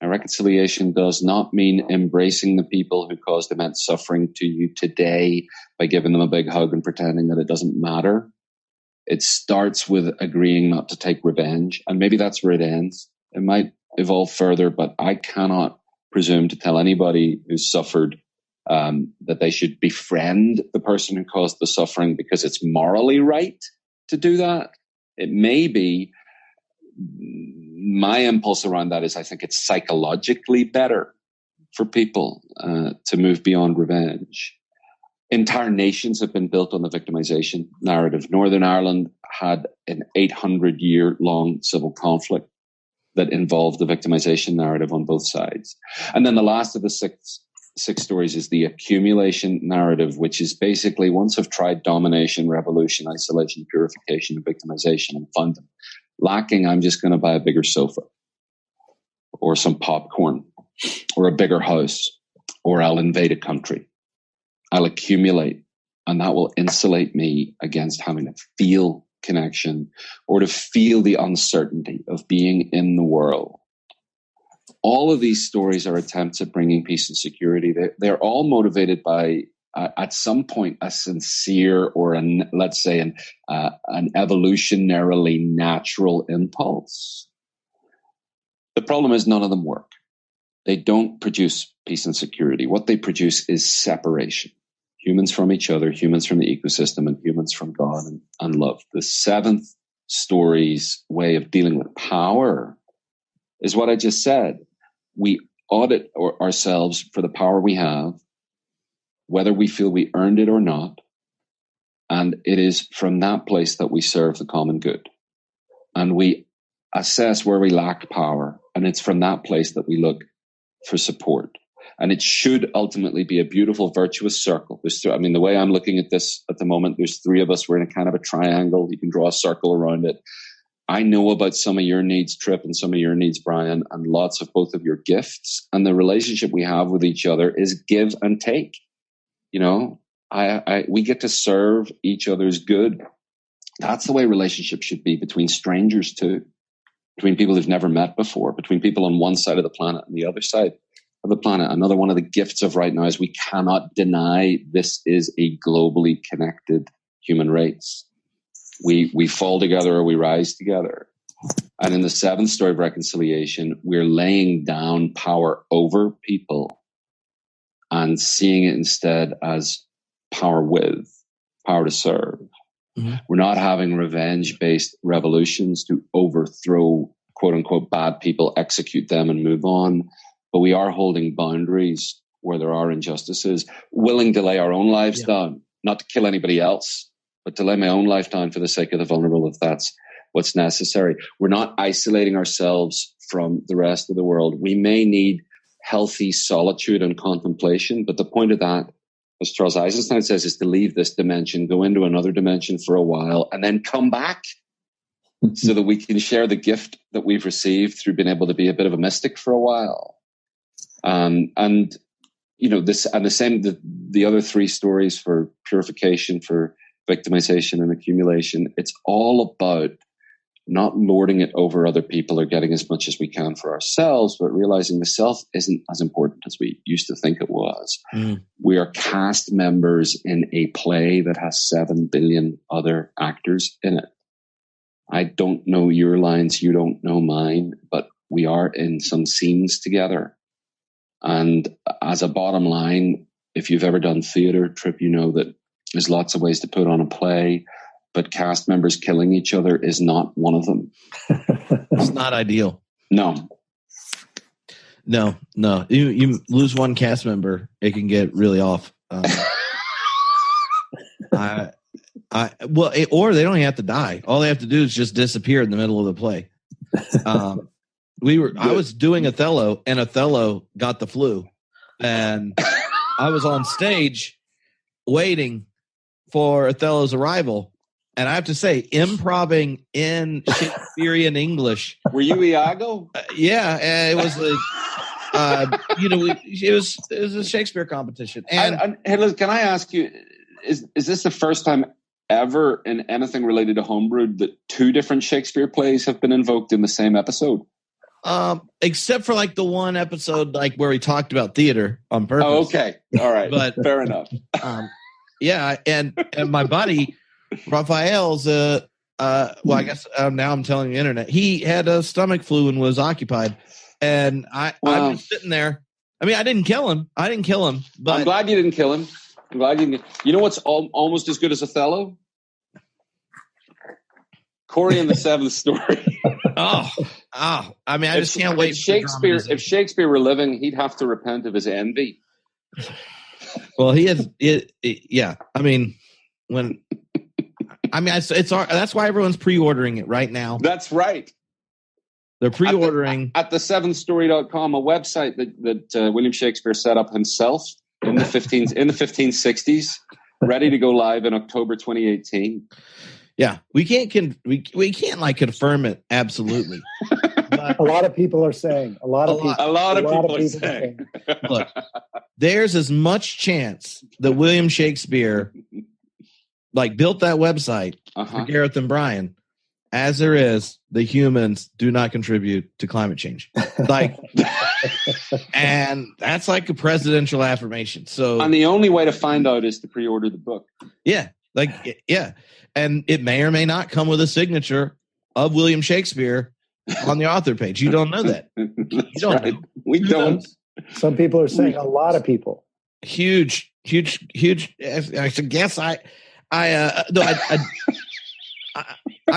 and reconciliation does not mean embracing the people who caused immense suffering to you today by giving them a big hug and pretending that it doesn't matter. It starts with agreeing not to take revenge. And maybe that's where it ends. It might evolve further, but I cannot presume to tell anybody who's suffered that they should befriend the person who caused the suffering because it's morally right to do that. It may be, my impulse around that is, I think it's psychologically better for people to move beyond revenge. Entire nations have been built on the victimization narrative. Northern Ireland had an 800-year-long civil conflict that involved the victimization narrative on both sides. And then the last of the six stories is the accumulation narrative, which is basically, once I've tried domination, revolution, isolation, purification, and victimization and found them lacking, I'm just going to buy a bigger sofa or some popcorn or a bigger house, or I'll invade a country. I'll accumulate, and that will insulate me against having to feel connection or to feel the uncertainty of being in the world. All of these stories are attempts at bringing peace and security. They're all motivated by, at some point, a sincere or, let's say, an evolutionarily natural impulse. The problem is none of them work. They don't produce peace and security. What they produce is separation. Humans from each other, humans from the ecosystem, and humans from God and love. The seventh story's way of dealing with power is what I just said. We audit ourselves for the power we have, whether we feel we earned it or not. And it is from that place that we serve the common good. And we assess where we lack power. And it's from that place that we look for support. And it should ultimately be a beautiful, virtuous circle. The way I'm looking at this at the moment, there's three of us. We're in a kind of a triangle. You can draw a circle around it. I know about some of your needs, Trip, and some of your needs, Brian, and lots of both of your gifts. And the relationship we have with each other is give and take. You know, we get to serve each other's good. That's the way relationships should be, between strangers too, between people who've never met before, between people on one side of the planet and the other side of the planet. Another one of the gifts of right now is we cannot deny this is a globally connected human race. We fall together or we rise together. And in the seventh story of reconciliation, we're laying down power over people and seeing it instead as power to serve. Mm-hmm. We're not having revenge-based revolutions to overthrow, quote unquote, bad people, execute them and move on. But we are holding boundaries where there are injustices, willing to lay our own lives down, not to kill anybody else, but to lay my own life down for the sake of the vulnerable, if that's what's necessary. We're not isolating ourselves from the rest of the world. We may need healthy solitude and contemplation, but the point of that, as Charles Eisenstein says, is to leave this dimension, go into another dimension for a while, and then come back so that we can share the gift that we've received through being able to be a bit of a mystic for a while. And you know, this and the same, the other three stories for purification, for victimization and accumulation, it's all about not lording it over other people or getting as much as we can for ourselves, but realizing the self isn't as important as we used to think it was. We are cast members in a play that has 7 billion other actors in it. I don't know your lines, you don't know mine, but we are in some scenes together. And as a bottom line, if you've ever done theater, Trip, you know that there's lots of ways to put on a play, but cast members killing each other is not one of them. It's not ideal. No. You lose one cast member, it can get really off. Or they don't even have to die. All they have to do is just disappear in the middle of the play. I was doing Othello, and Othello got the flu, and I was on stage waiting for Othello's arrival. And I have to say, improving in Shakespearean English. Were you Iago? Yeah, it was it was a Shakespeare competition. And hey, look, can I ask you, is this the first time ever in anything related to homebrew that 2 different Shakespeare plays have been invoked in the same episode? Except for like the one episode like where we talked about theater on purpose. Oh, okay. All right. But fair enough. Yeah, and my buddy Raphael's I guess now I'm telling the internet, he had a stomach flu and was occupied, and I was sitting there. I mean, I didn't kill him, but I'm glad you didn't kill him. You know what's almost as good as Othello? Cory and the Seventh Story. I mean, I just can't wait. If Shakespeare were living, he'd have to repent of his envy. Well, he is. Yeah, I mean, that's why everyone's pre-ordering it right now. That's right. They're pre-ordering at the 7thstory.com, a website that William Shakespeare set up himself in the 1560s, ready to go live in October 2018. Yeah, we can't like confirm it absolutely. But a lot of people are saying. A lot of people are saying. Look, there's as much chance that William Shakespeare like built that website for Gareth and Brian as there is the humans do not contribute to climate change. Like, and that's like a presidential affirmation. So, and the only way to find out is to pre-order the book. Yeah. And it may or may not come with a signature of William Shakespeare on the author page. You don't know that. You don't know. We don't. Some people are saying, a lot of people. Huge. I guess I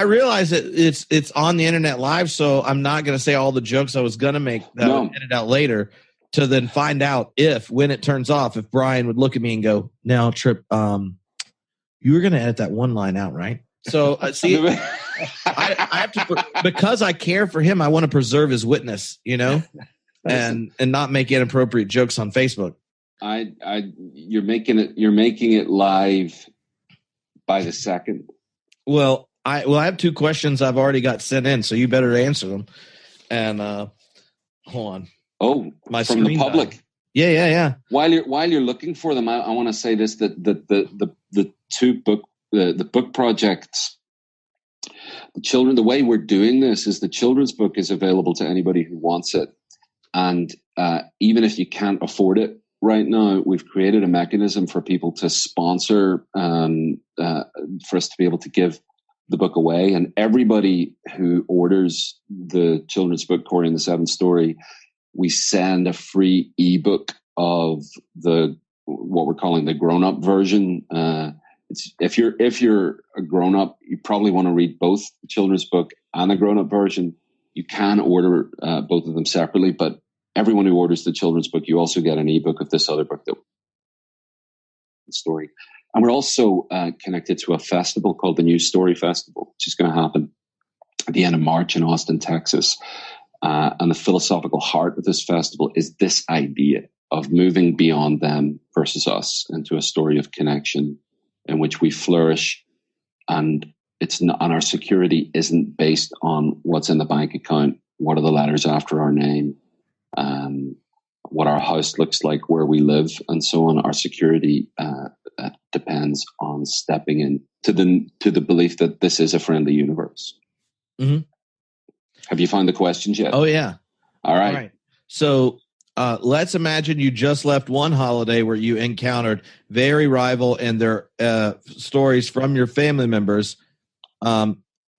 realize that it's on the internet live, so I'm not going to say all the jokes I was going to make that I'll edit out later to then find out when it turns off, if Brian would look at me and go, "Now, Trip, you were going to edit that one line out, right?" So see, I have to, because I care for him, I want to preserve his witness, and not make inappropriate jokes on Facebook. You're making it live by the second. Well, I have 2 questions I've already got sent in, so you better answer them. And hold on. Oh, from the public. Died. Yeah. While you're looking for them, I want to say this: that the 2 book the book projects, the way we're doing this is the children's book is available to anybody who wants it, and even if you can't afford it right now, we've created a mechanism for people to sponsor, for us to be able to give the book away. And everybody who orders the children's book, Cory and the Seventh Story, we send a free ebook of what we're calling the grown-up version. If you're a grown-up, you probably want to read both the children's book and the grown-up version. You can order both of them separately, but everyone who orders the children's book, you also get an ebook of this other book, the story. And we're also connected to a festival called the New Story Festival, which is going to happen at the end of March in Austin, Texas. And the philosophical heart of this festival is this idea of moving beyond them versus us into a story of connection in which we flourish, and it's not, and our security isn't based on what's in the bank account, what are the letters after our name, what our house looks like, where we live, and so on. Our security depends on stepping in to the belief that this is a friendly universe. Mm-hmm. Have you found the questions yet? Oh, yeah. All right. So let's imagine you just left one holiday where you encountered very rival and their stories from your family members.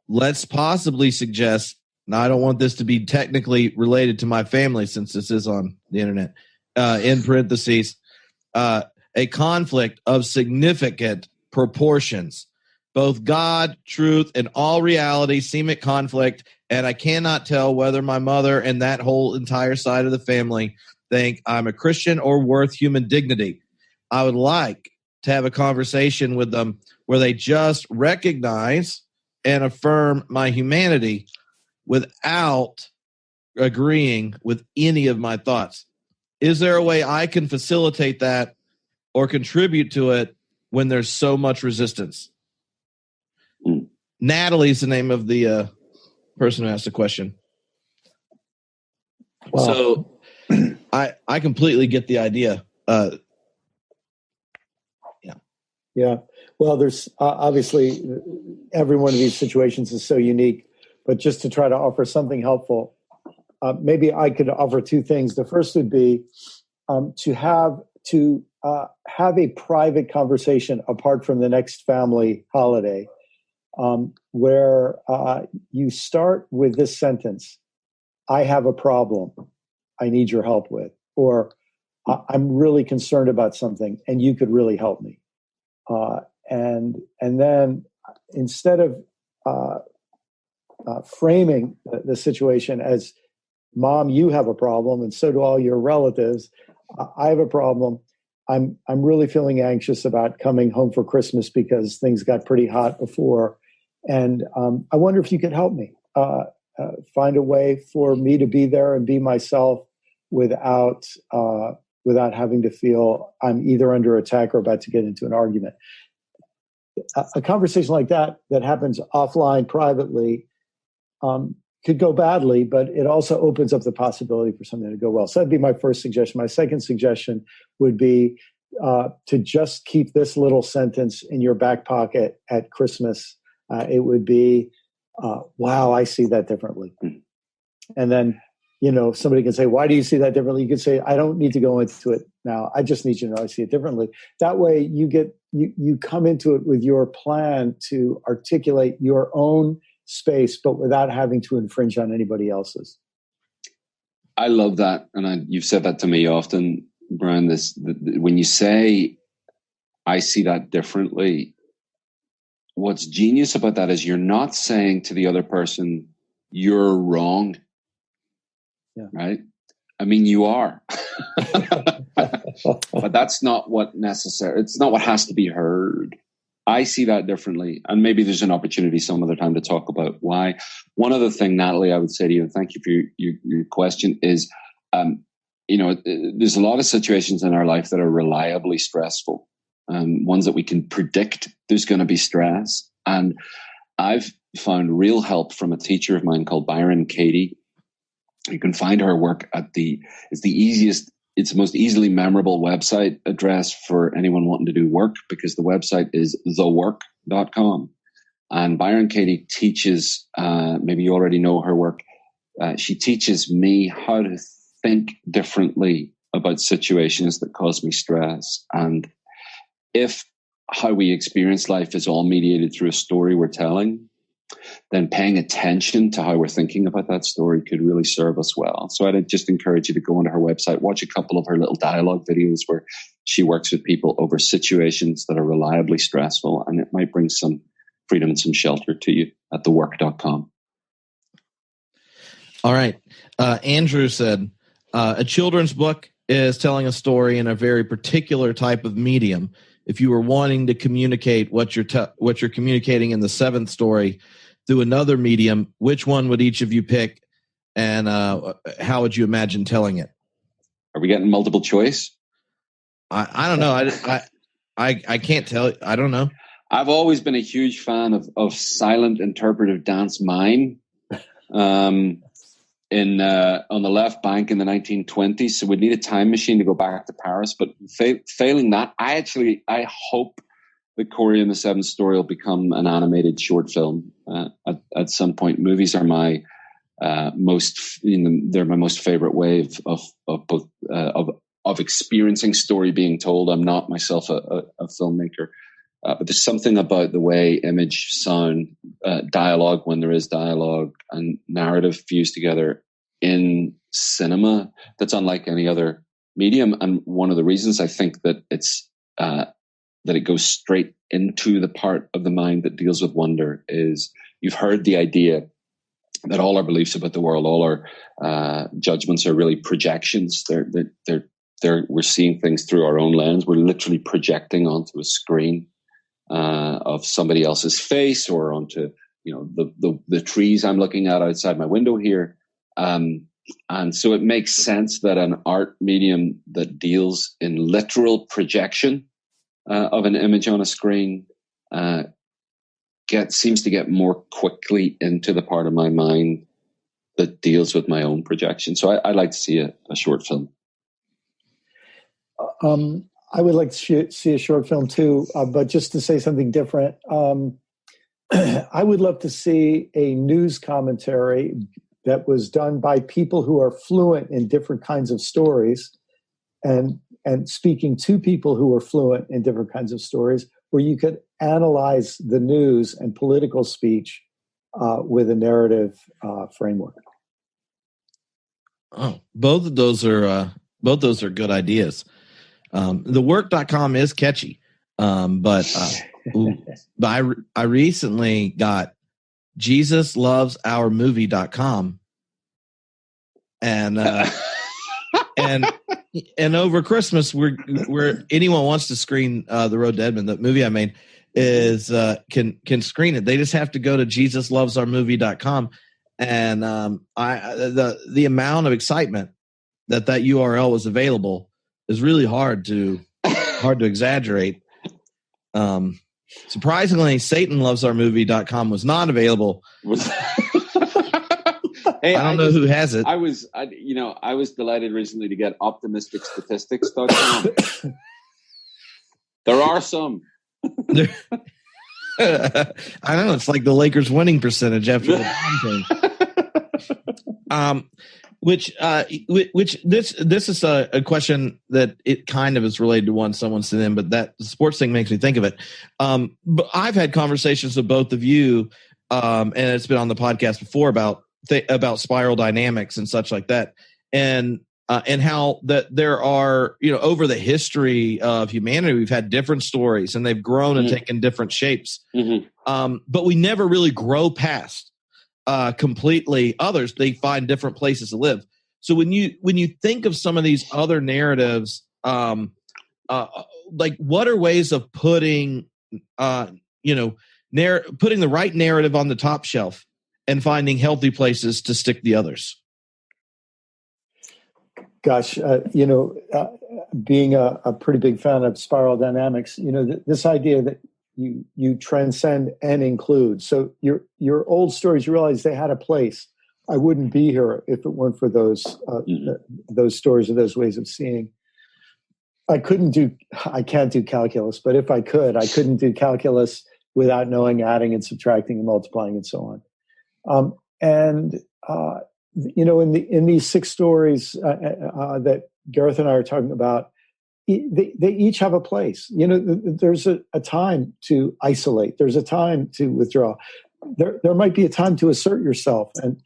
Let's possibly suggest, now I don't want this to be technically related to my family since this is on the internet, in parentheses, a conflict of significant proportions. Both God, truth, and all reality seem at conflict, and I cannot tell whether my mother and that whole entire side of the family think I'm a Christian or worth human dignity. I would like to have a conversation with them where they just recognize and affirm my humanity without agreeing with any of my thoughts. Is there a way I can facilitate that or contribute to it when there's so much resistance? Natalie's the name of the person who asked the question. Wow. So I completely get the idea. Yeah. Well, there's obviously every one of these situations is so unique, but just to try to offer something helpful, maybe I could offer two things. The first would be to have a private conversation apart from the next family holiday, where you start with this sentence: I have a problem I need your help with, or I'm really concerned about something and you could really help me. And then instead of framing the situation as, Mom, you have a problem and so do all your relatives, I have a problem. I'm really feeling anxious about coming home for Christmas because things got pretty hot before. And I wonder if you could help me find a way for me to be there and be myself without having to feel I'm either under attack or about to get into an argument. A conversation like that happens offline privately could go badly, but it also opens up the possibility for something to go well. So that'd be my first suggestion. My second suggestion would be to just keep this little sentence in your back pocket at Christmas. It would be, wow, I see that differently. And then, somebody can say, why do you see that differently? You can say, I don't need to go into it now. I just need you to know I see it differently. That way you come into it with your plan to articulate your own space, but without having to infringe on anybody else's. I love that. And you've said that to me often, Brian, when you say, I see that differently, what's genius about that is you're not saying to the other person, you're wrong. Yeah. Right? I mean, you are. But that's not it's not what has to be heard. I see that differently. And maybe there's an opportunity some other time to talk about why. One other thing, Natalie, I would say to you, and thank you for your question, is, there's a lot of situations in our life that are reliably stressful. Ones that we can predict there's going to be stress. And I've found real help from a teacher of mine called Byron Katie. You can find her work it's the most easily memorable website address for anyone wanting to do work, because the website is thework.com. And Byron Katie teaches, maybe you already know her work. She teaches me how to think differently about situations that cause me stress. And if how we experience life is all mediated through a story we're telling, then paying attention to how we're thinking about that story could really serve us well. So I'd just encourage you to go onto her website, watch a couple of her little dialogue videos where she works with people over situations that are reliably stressful, and it might bring some freedom and some shelter to you at thework.com. All right. Andrew said, a children's book is telling a story in a very particular type of medium. If you were wanting to communicate what you're communicating in the seventh story through another medium, which one would each of you pick? And how would you imagine telling it? Are we getting multiple choice? I don't know. I can't tell. I don't know. I've always been a huge fan of silent interpretive dance mime on the left bank in the 1920s. So we'd need a time machine to go back to Paris. But failing that, I hope that Cory and the Seventh Story will become an animated short film at some point. Movies are my they're my most favorite way of experiencing story being told. I'm not myself a filmmaker. But there's something about the way image, sound, dialogue, when there is dialogue, and narrative fused together in cinema that's unlike any other medium. And one of the reasons I think that it's that it goes straight into the part of the mind that deals with wonder is you've heard the idea that all our beliefs about the world, all our judgments are really projections. We're seeing things through our own lens. We're literally projecting onto a screen of somebody else's face, or onto the trees I'm looking at outside my window here, and so it makes sense that an art medium that deals in literal projection of an image on a screen seems to get more quickly into the part of my mind that deals with my own projection. So I'd like to see a short film. I would like to see a short film too, but just to say something different, I would love to see a news commentary that was done by people who are fluent in different kinds of stories, and speaking to people who are fluent in different kinds of stories, where you could analyze the news and political speech with a narrative framework. Oh, both of those are good ideas. Thework.com is catchy. But I recently got JesusLovesOurMovie.com, and over Christmas, where anyone wants to screen The Road to Edmond, the movie I made, is can screen it. They just have to go to JesusLovesOurMovie.com, and the amount of excitement that URL was available is really hard to exaggerate. Surprisingly, SatanLovesOurMovie.com was not available. Hey, I don't know who has it. I was delighted recently to get optimisticstatistics.com. There are some. I don't know. It's like the Lakers winning percentage after the bomb came. Which this is a question that it kind of is related to one someone sent in, but that sports thing makes me think of it. But I've had conversations with both of you, and it's been on the podcast before about spiral dynamics and such like that, and how that there are, over the history of humanity, we've had different stories and they've grown and taken different shapes. Mm-hmm. But we never really grow past completely others. They find different places to live. So when you think of some of these other narratives, like what are ways of putting putting the right narrative on the top shelf and finding healthy places to stick the others? Gosh, being a pretty big fan of spiral dynamics, this idea that you transcend and include. So your old stories, you realize they had a place. I wouldn't be here if it weren't for those stories or those ways of seeing. I can't do calculus, but if I couldn't do calculus without knowing adding and subtracting and multiplying and so on. In these 6 stories that Gareth and I are talking about, they each have a place. There's a time to isolate. There's a time to withdraw. There might be a time to assert yourself, and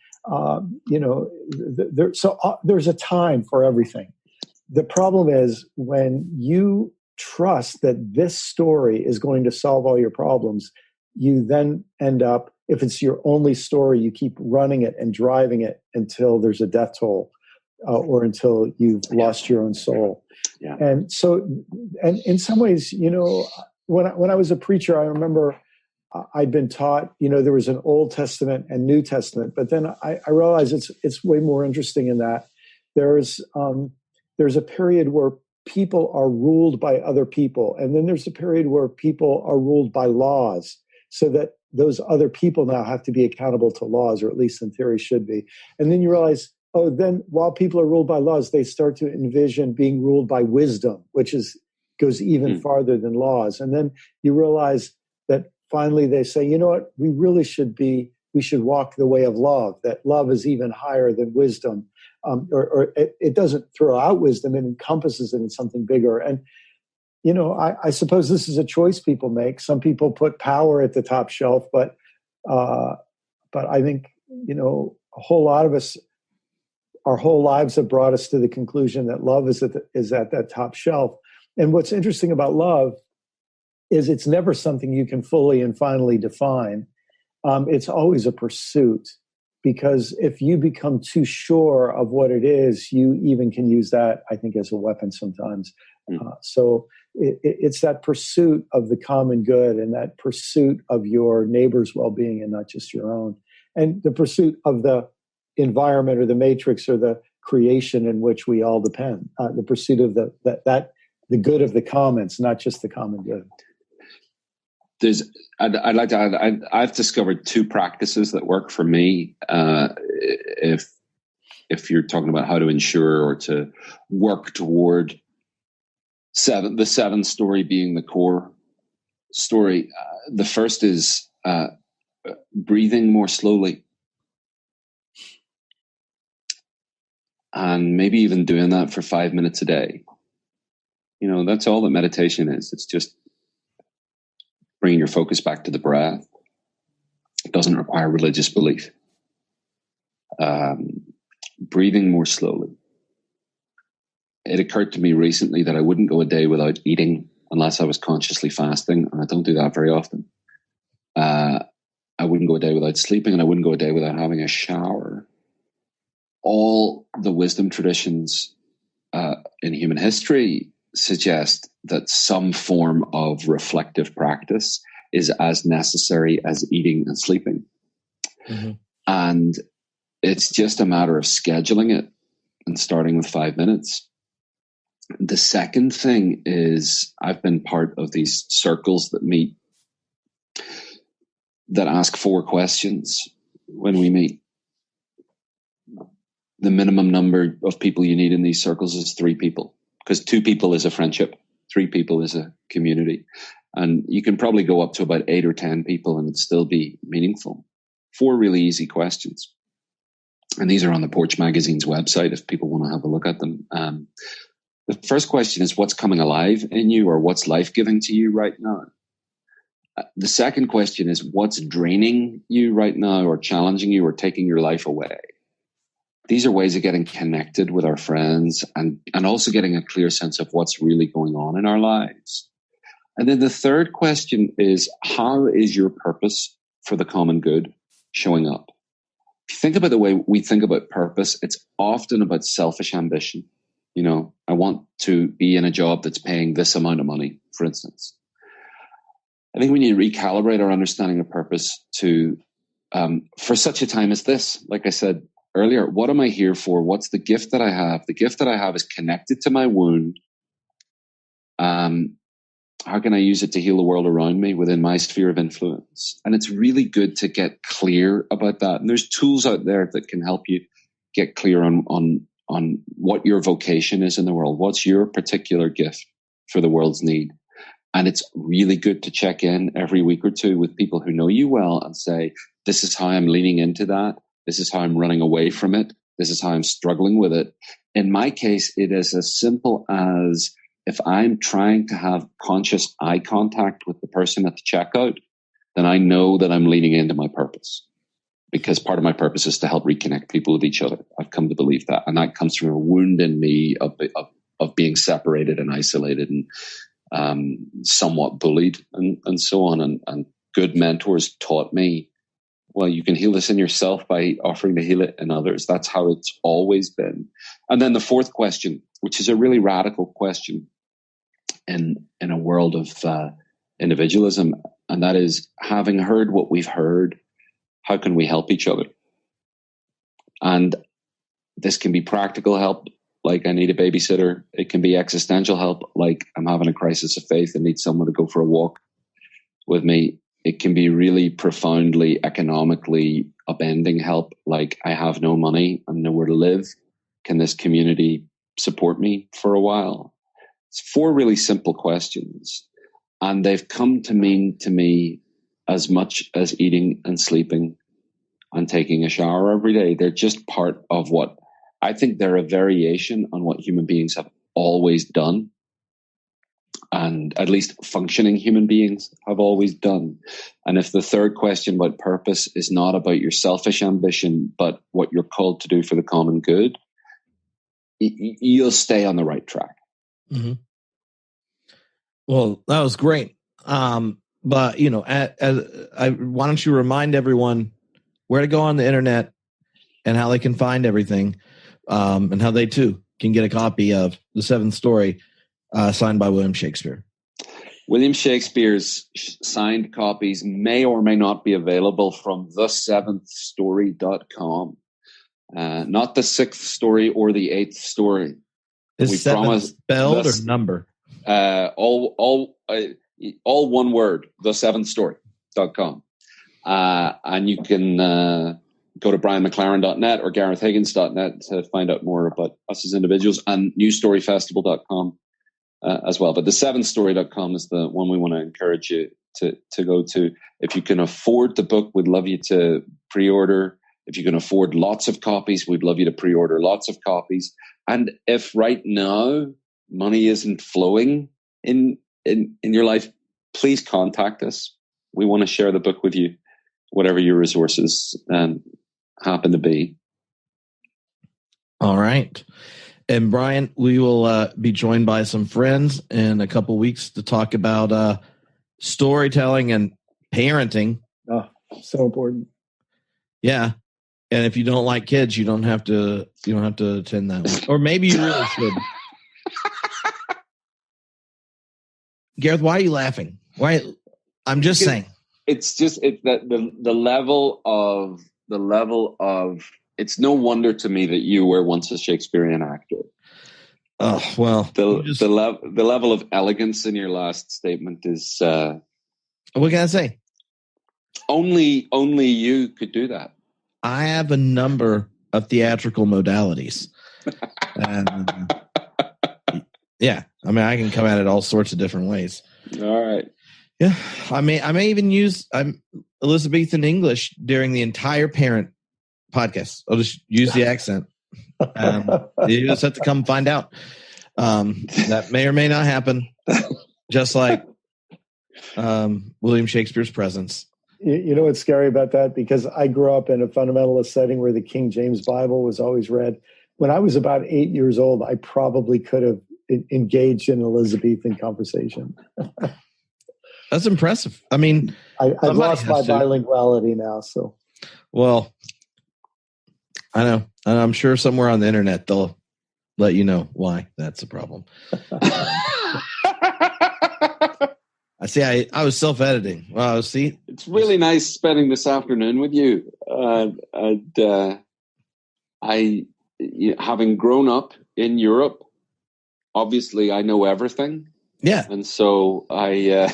there's a time for everything. The problem is when you trust that this story is going to solve all your problems, you then end up, if it's your only story, you keep running it and driving it until there's a death toll, or until you've lost your own soul. Yeah. And so, and in some ways, when I was a preacher, I remember I'd been taught, there was an Old Testament and New Testament, but then I realized it's way more interesting in that there's a period where people are ruled by other people, and then there's a period where people are ruled by laws, so that those other people now have to be accountable to laws, or at least in theory should be. And then you realize, then while people are ruled by laws, they start to envision being ruled by wisdom, which goes even farther than laws. And then you realize that finally they say, you know what, we should walk the way of love, that love is even higher than wisdom. Or it doesn't throw out wisdom, it encompasses it in something bigger. And, I suppose this is a choice people make. Some people put power at the top shelf, but I think, a whole lot of us, our whole lives have brought us to the conclusion that love is at that top shelf. And what's interesting about love is it's never something you can fully and finally define. It's always a pursuit, because if you become too sure of what it is, you even can use that, I think, as a weapon sometimes. So it's that pursuit of the common good, and that pursuit of your neighbor's well-being and not just your own, and the pursuit of the environment or the matrix or the creation in which we all depend, the pursuit of the good of the commons, not just the common good. I'd like to add, I've discovered two practices that work for me. If you're talking about how to ensure or to work toward the seven story being the core story, the first is breathing more slowly, and maybe even doing that for 5 minutes a day. That's all that meditation is. It's just bringing your focus back to the breath. It doesn't require religious belief. Breathing more slowly. It occurred to me recently that I wouldn't go a day without eating unless I was consciously fasting, and I don't do that very often. I wouldn't go a day without sleeping, and I wouldn't go a day without having a shower. All the wisdom traditions in human history suggest that some form of reflective practice is as necessary as eating and sleeping. Mm-hmm. And it's just a matter of scheduling it and starting with 5 minutes. The second thing is I've been part of these circles that meet, that ask 4 questions when we meet. The minimum number of people you need in these circles is 3 people. Because 2 people is a friendship, 3 people is a community. And you can probably go up to about 8 or 10 people and it'd still be meaningful. 4 really easy questions. And these are on the Porch Magazine's website if people want to have a look at them. The first question is, what's coming alive in you, or what's life-giving to you right now? The second question is, what's draining you right now, or challenging you, or taking your life away? These are ways of getting connected with our friends and also getting a clear sense of what's really going on in our lives. And then the third question is, how is your purpose for the common good showing up? If you think about the way we think about purpose, it's often about selfish ambition. I want to be in a job that's paying this amount of money, for instance. I think we need to recalibrate our understanding of purpose to, for such a time as this, like I said earlier, what am I here for? What's the gift that I have? The gift that I have is connected to my wound. How can I use it to heal the world around me within my sphere of influence? And it's really good to get clear about that. And there's tools out there that can help you get clear on what your vocation is in the world. What's your particular gift for the world's need? And it's really good to check in every week or two with people who know you well and say, this is how I'm leaning into that. This is how I'm running away from it. This is how I'm struggling with it. In my case, it is as simple as, if I'm trying to have conscious eye contact with the person at the checkout, then I know that I'm leaning into my purpose, because part of my purpose is to help reconnect people with each other. I've come to believe that. And that comes from a wound in me of being separated and isolated and somewhat bullied and so on. And good mentors taught me, well, you can heal this in yourself by offering to heal it in others. That's how it's always been. And then the fourth question, which is a really radical question in a world of individualism, and that is, having heard what we've heard, how can we help each other? And this can be practical help, like I need a babysitter. It can be existential help, like I'm having a crisis of faith and need someone to go for a walk with me. It can be really profoundly economically upending help, like I have no money and nowhere to live. Can this community support me for a while? It's 4 really simple questions, and they've come to mean to me as much as eating and sleeping and taking a shower every day. They're just part of what I think they're a variation on what human beings have always done, and at least functioning human beings have always done. And if the third question about purpose is not about your selfish ambition, but what you're called to do for the common good, you'll stay on the right track. Mm-hmm. Well, that was great. But, you know, why don't you remind everyone where to go on the internet and how they can find everything, and how they too can get a copy of The Seventh Story, signed by William Shakespeare. William Shakespeare's signed copies may or may not be available from the7thstory.com. Not the 6th story or the 8th story. Is 7 spelled or number? All one word, the7thstory.com. And you can go to brianmclaren.net or garethhiggins.net to find out more about us as individuals, and newstoryfestival.com as well. But the7thstory.com is the one we want to encourage you to go to. If you can afford the book, we'd love you to pre-order. If you can afford lots of copies, we'd love you to pre-order lots of copies. And if right now money isn't flowing in your life, please contact us. We want to share the book with you, whatever your resources happen to be. All right. And Brian, we will be joined by some friends in a couple weeks to talk about storytelling and parenting. Oh, so important. Yeah. And if you don't like kids, you don't have to attend that one. Or maybe you really should. Gareth, why are you laughing? Why? I'm just saying. It's just the level of it's no wonder to me that you were once a Shakespearean actor. Oh, well, the level of elegance in your last statement is what can I say? Only you could do that. I have a number of theatrical modalities. And, yeah, I mean, I can come at it all sorts of different ways. All right. Yeah, I may even use Elizabethan English during the entire Parent podcast. I'll just use the accent. You just have to come find out. That may or may not happen. Just like William Shakespeare's presence. You know what's scary about that? Because I grew up in a fundamentalist setting where the King James Bible was always read. When I was about 8 years old, I probably could have engaged in Elizabethan conversation. That's impressive. I mean, I've lost my bilinguality now. So, well, I know. And I'm sure somewhere on the internet they'll let you know why that's a problem. I see. I was self-editing. Wow. See, it's really nice spending this afternoon with you. Having grown up in Europe, obviously I know everything. Yeah, and so I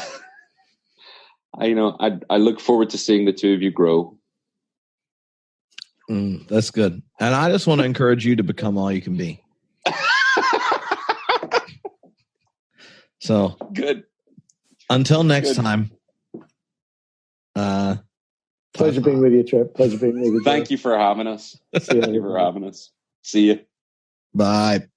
look forward to seeing the two of you grow. That's good. And I just want to encourage you to become all you can be. So good. Until next time. Pleasure being with you, Trip. Pleasure being with you. Thank you for having us. Thank you for having us. See you. Bye.